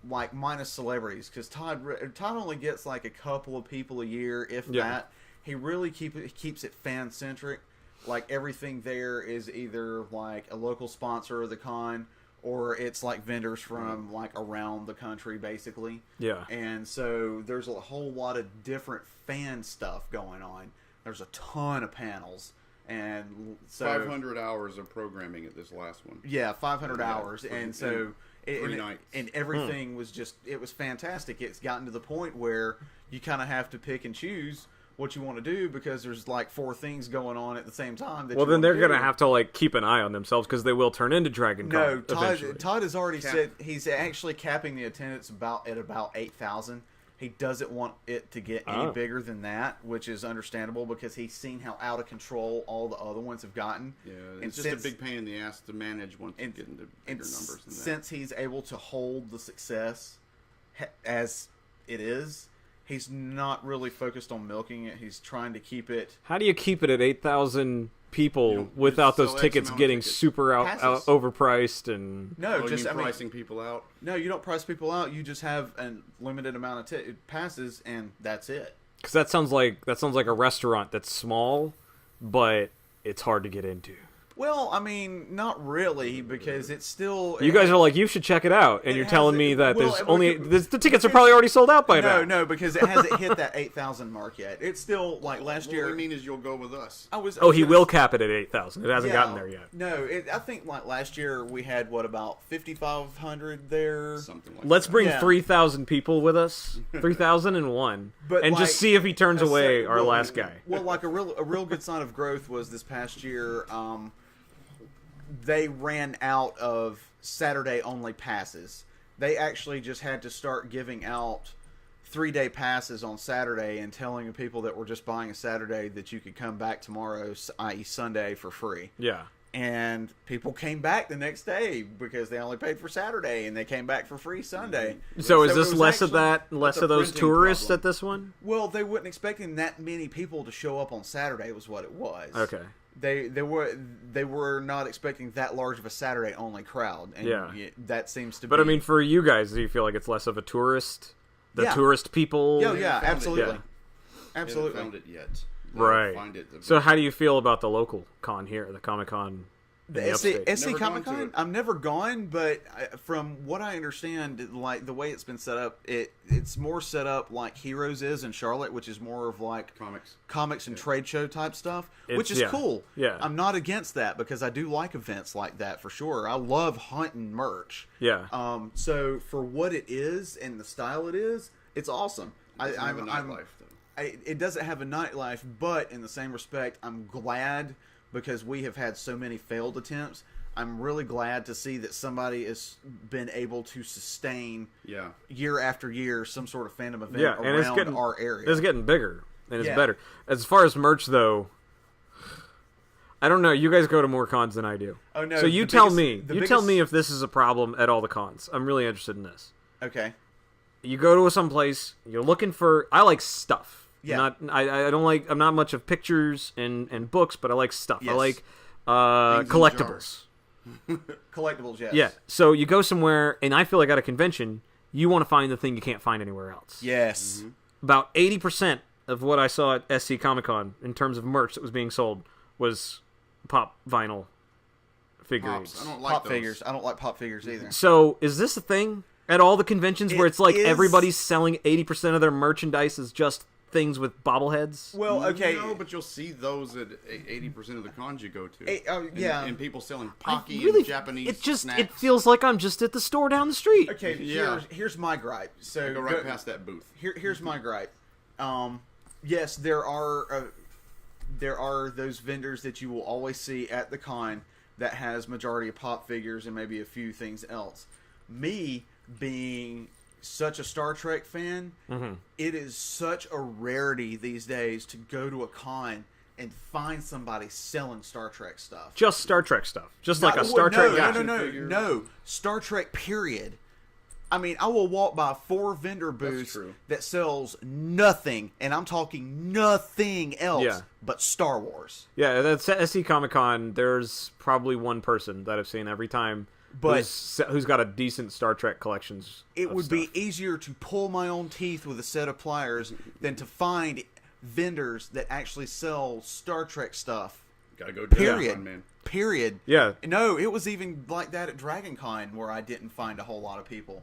like, minus celebrities, because Todd only gets like a couple of people a year, if that. He really keeps it fan centric. Like, everything there is either like a local sponsor of the con, or it's like vendors from like around the country, basically. Yeah. And so there's a whole lot of different fan stuff going on. There's a ton of panels. And so 500 hours of programming at this last one. Yeah, 500 hours, and so 3 nights. And everything was just, it was fantastic. It's gotten to the point where you kind of have to pick and choose what you want to do because there's like 4 things going on at the same time. Well, then they're gonna have to like keep an eye on themselves because they will turn into Dragon Con. No, Todd has already said he's actually capping the attendance at about 8,000. He doesn't want it to get any bigger than that, which is understandable because he's seen how out of control all the other ones have gotten. Yeah, it's just a big pain in the ass to manage once you get into bigger numbers than that. Since he's able to hold the success as it is, he's not really focused on milking it. He's trying to keep it... How do you keep it at 8,000 people without those tickets getting super overpriced and... No, pricing people out? No, you don't price people out. You just have a limited amount of passes, and that's it. Because that sounds like a restaurant that's small, but it's hard to get into. Well, I mean, not really, because it's still... You guys are like, you should check it out, and you're telling me that the tickets are probably already sold out by now. No, because it hasn't hit that 8,000 mark yet. It's still, like, last year... What I mean is you'll go with us. He will cap it at 8,000. It hasn't gotten there yet. No, I think, like, last year we had, about 5,500 there? Something like that. Let's bring 3,000 people with us. 3,001. And just see if he turns away our last guy. Well, like, a real good sign of growth was this past year... they ran out of Saturday-only passes. They actually just had to start giving out 3-day passes on Saturday and telling people that were just buying a Saturday that you could come back tomorrow, i.e. Sunday, for free. Yeah. And people came back the next day because they only paid for Saturday, and they came back for free Sunday. So is this less of those tourists problem. at this one? Well, they weren't expecting that many people to show up on Saturday was what it was. Okay. They were not expecting that large of a Saturday only crowd. And that seems to be. But I mean, for you guys, do you feel like it's less of a tourist? Tourist people? Yeah, absolutely. Absolutely. They haven't found it yet. Right. So how do you feel about the local con here, the Comic-Con? The SC Comic-Con? I've never gone, but from what I understand, like the way it's been set up, it's more set up like Heroes is in Charlotte, which is more of like comics and trade show type stuff, which is cool. Yeah. I'm not against that because I do like events like that for sure. I love hunting merch. Yeah. So for what it is and the style it is, it's awesome. It doesn't have a nightlife, though. It doesn't have a nightlife, but in the same respect, I'm glad because we have had so many failed attempts. I'm really glad to see that somebody has been able to sustain year after year some sort of fandom event around our area. It's getting bigger, and it's better. As far as merch, though, I don't know. You guys go to more cons than I do. Oh, no. So you tell me. Tell me if this is a problem at all the cons. I'm really interested in this. Okay. You go to someplace, you're looking for... I like stuff. Yeah. I don't like... I'm not much of pictures and books, but I like stuff. Yes. I like collectibles. Collectibles, yes. Yeah. So you go somewhere, and I feel like at a convention, you want to find the thing you can't find anywhere else. Yes. Mm-hmm. About 80% of what I saw at SC Comic-Con in terms of merch that was being sold was pop vinyl figurines. Pops. I don't like pop those. figures. I don't like pop figures either. So is this a thing at all the conventions where it's like everybody's selling 80% of their merchandise is just things with bobbleheads? Well, okay. No, but you'll see those at 80% of the cons you go to. And people selling Pocky and Japanese snacks. It feels like I'm just at the store down the street. Okay, here's my gripe. So go right past that booth. Here's my gripe. Yes, there are those vendors that you will always see at the con that has majority of pop figures and maybe a few things else. Me being such a Star Trek fan, it is such a rarity these days to go to a con and find somebody selling Star Trek stuff. Just Star Trek stuff. Just like a Star Trek guy. No. Star Trek, period. I mean, I will walk by 4 vendor booths that sells nothing, and I'm talking nothing else but Star Wars. Yeah, that's SC Comic-Con. There's probably one person that I've seen every time who's got a decent Star Trek collections. It would be easier to pull my own teeth with a set of pliers than to find vendors that actually sell Star Trek stuff. Gotta go Period. Man. Period. Yeah. No, it was even like that at Dragon Con where I didn't find a whole lot of people.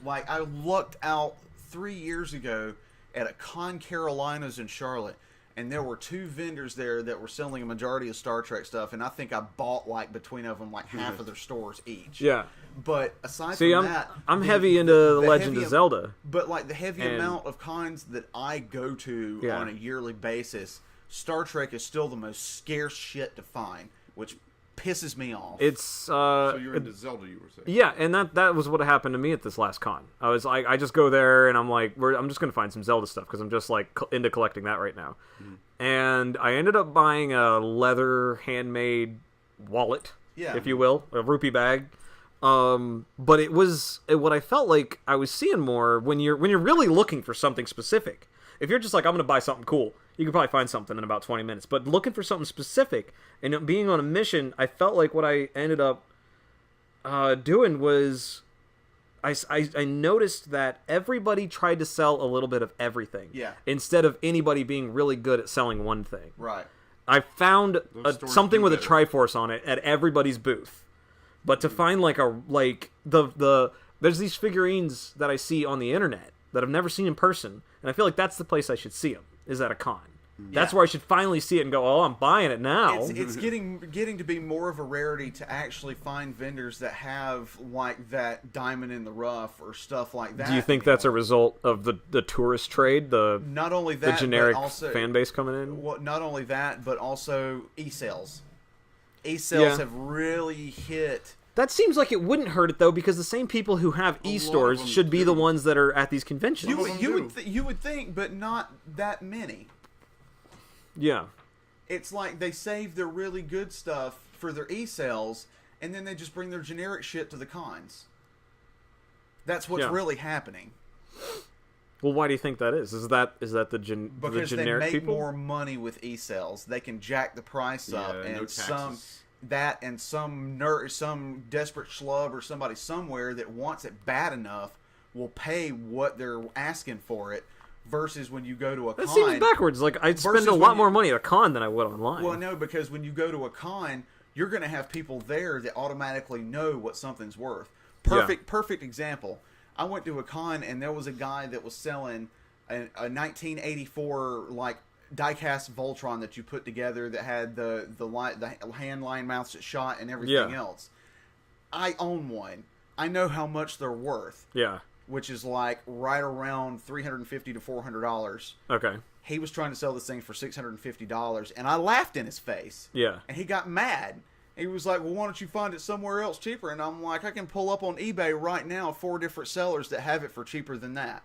Like, I lucked out 3 years ago at a Con Carolinas in Charlotte, and there were 2 vendors there that were selling a majority of Star Trek stuff, and I think I bought, like, between of them, like, half of their stores each. Yeah. But aside from that... I'm heavy into The Legend of Zelda. But, like, the heavy amount of cons that I go to on a yearly basis, Star Trek is still the most scarce shit to find, which pisses me off. It's so you're into Zelda, you were saying. Yeah, and that was what happened to me at this last con. I was like, I just go there and I'm like, I'm just gonna find some Zelda stuff because I'm just like into collecting that right now. And I ended up buying a leather handmade wallet, if you will, a rupee bag. But it was what I felt like I was seeing more when you're really looking for something specific. If you're just like, I'm gonna buy something cool, you can probably find something in about 20 minutes. But looking for something specific and being on a mission, I felt like what I ended up doing was I noticed that everybody tried to sell a little bit of everything. Yeah. Instead of anybody being really good at selling one thing. Right. I found something with a Triforce on it at everybody's booth. But to find there's these figurines that I see on the internet that I've never seen in person, and I feel like that's the place I should see them, is at a con. That's where I should finally see it and go, oh, I'm buying it now. It's getting to be more of a rarity to actually find vendors that have like that diamond in the rough or stuff like that. Do you think that's a result of the tourist trade, not only that, the generic but also, fan base coming in? Well, not only that, but also e-sales. E-sales have really hit That seems like it wouldn't hurt it though, because the same people who have e-stores should be the ones that are at these conventions. You would think, but not that many. Yeah. It's like they save their really good stuff for their e-sales, and then they just bring their generic shit to the cons. That's what's really happening. Well, why do you think that is? Is that the generic people? Because they make more money with e-sales. They can jack the price up, and some desperate schlub or somebody somewhere that wants it bad enough will pay what they're asking for it. Versus when you go to a con... That seems backwards. Like, I'd spend a lot more money at a con than I would online. Well, no, because when you go to a con, you're going to have people there that automatically know what something's worth. Perfect example. I went to a con, and there was a guy that was selling a 1984, like, die-cast Voltron that you put together that had the hand line mounts that shot and everything else. I own one. I know how much they're worth. Yeah. Which is like right around $350 to $400. Okay. He was trying to sell this thing for $650, and I laughed in his face. Yeah. And he got mad. He was like, well, why don't you find it somewhere else cheaper? And I'm like, I can pull up on eBay right now 4 different sellers that have it for cheaper than that.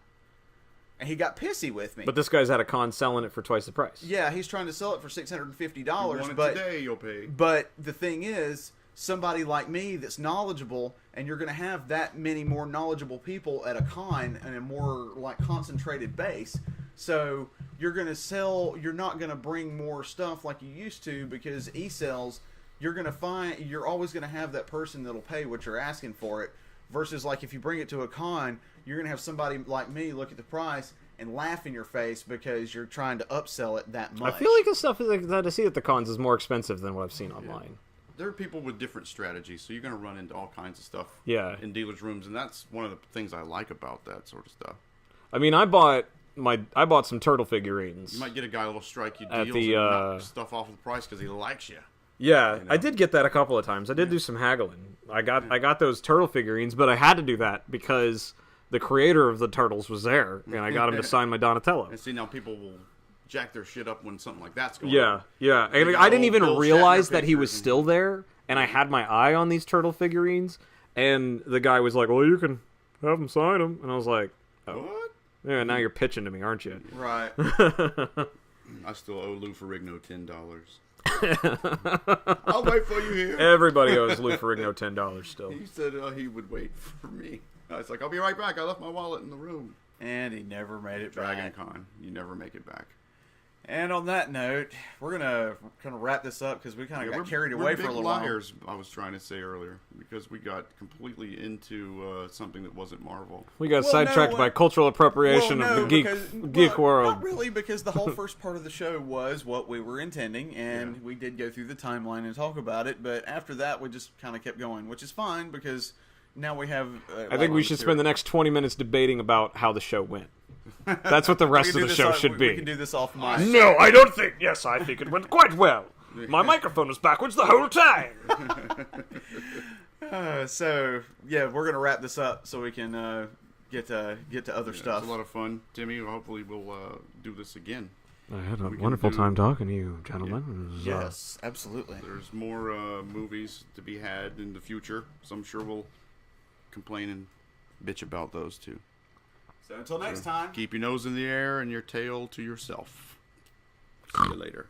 And he got pissy with me. But this guy's at a con selling it for twice the price. Yeah, he's trying to sell it for $650. But today you'll pay. But the thing is, somebody like me that's knowledgeable, and you're going to have that many more knowledgeable people at a con and a more like concentrated base. So you're going to sell, you're not going to bring more stuff like you used to, because e-sales, you're always going to have that person that'll pay what you're asking for it. Versus like if you bring it to a con, you're going to have somebody like me look at the price and laugh in your face because you're trying to upsell it that much. I feel like the stuff that I see at the cons is more expensive than what I've seen online. There are people with different strategies, so you're going to run into all kinds of stuff in dealers' rooms, and that's one of the things I like about that sort of stuff. I mean, I bought some turtle figurines. You might get a guy that'll strike you at deals the, and knock stuff off of the price because he likes you. Yeah, I did get that a couple of times. I did do some haggling. I got those turtle figurines, but I had to do that because the creator of the turtles was there, and I got him to sign my Donatello. And see, now people will jack their shit up when something like that's going on. Yeah. And I didn't even realize that he was still there, and I had my eye on these turtle figurines, and the guy was like, well, you can have him sign them. And I was like, oh. What? Yeah, now you're pitching to me, aren't you? Right. I still owe Lou Ferrigno $10. I'll wait for you here. Everybody owes Lou Ferrigno $10 still. He said he would wait for me. I was like, I'll be right back. I left my wallet in the room. And he never made it back. Dragon Con. You never make it back. And on that note, we're going to kind of wrap this up because we kind of got carried away for a little while. We're liars, I was trying to say earlier, because we got completely into something that wasn't Marvel. We got sidetracked by cultural appropriation of the geek world. Not really, because the whole first part of the show was what we were intending, and we did go through the timeline and talk about it, but after that, we just kind of kept going, which is fine, because now we have... I think we should spend the next 20 minutes debating about how the show went. That's what the rest of the show should be. We can do this off mic. No, I don't think. Yes, I think it went quite well. My microphone was backwards the whole time. So yeah, we're gonna wrap this up so we can get to other stuff. It was a lot of fun, Timmy. Hopefully, we'll do this again. I had a wonderful time talking to you, gentlemen. Yes, absolutely. There's more movies to be had in the future, so I'm sure we'll complain and bitch about those too. So until next time, keep your nose in the air and your tail to yourself. See you later.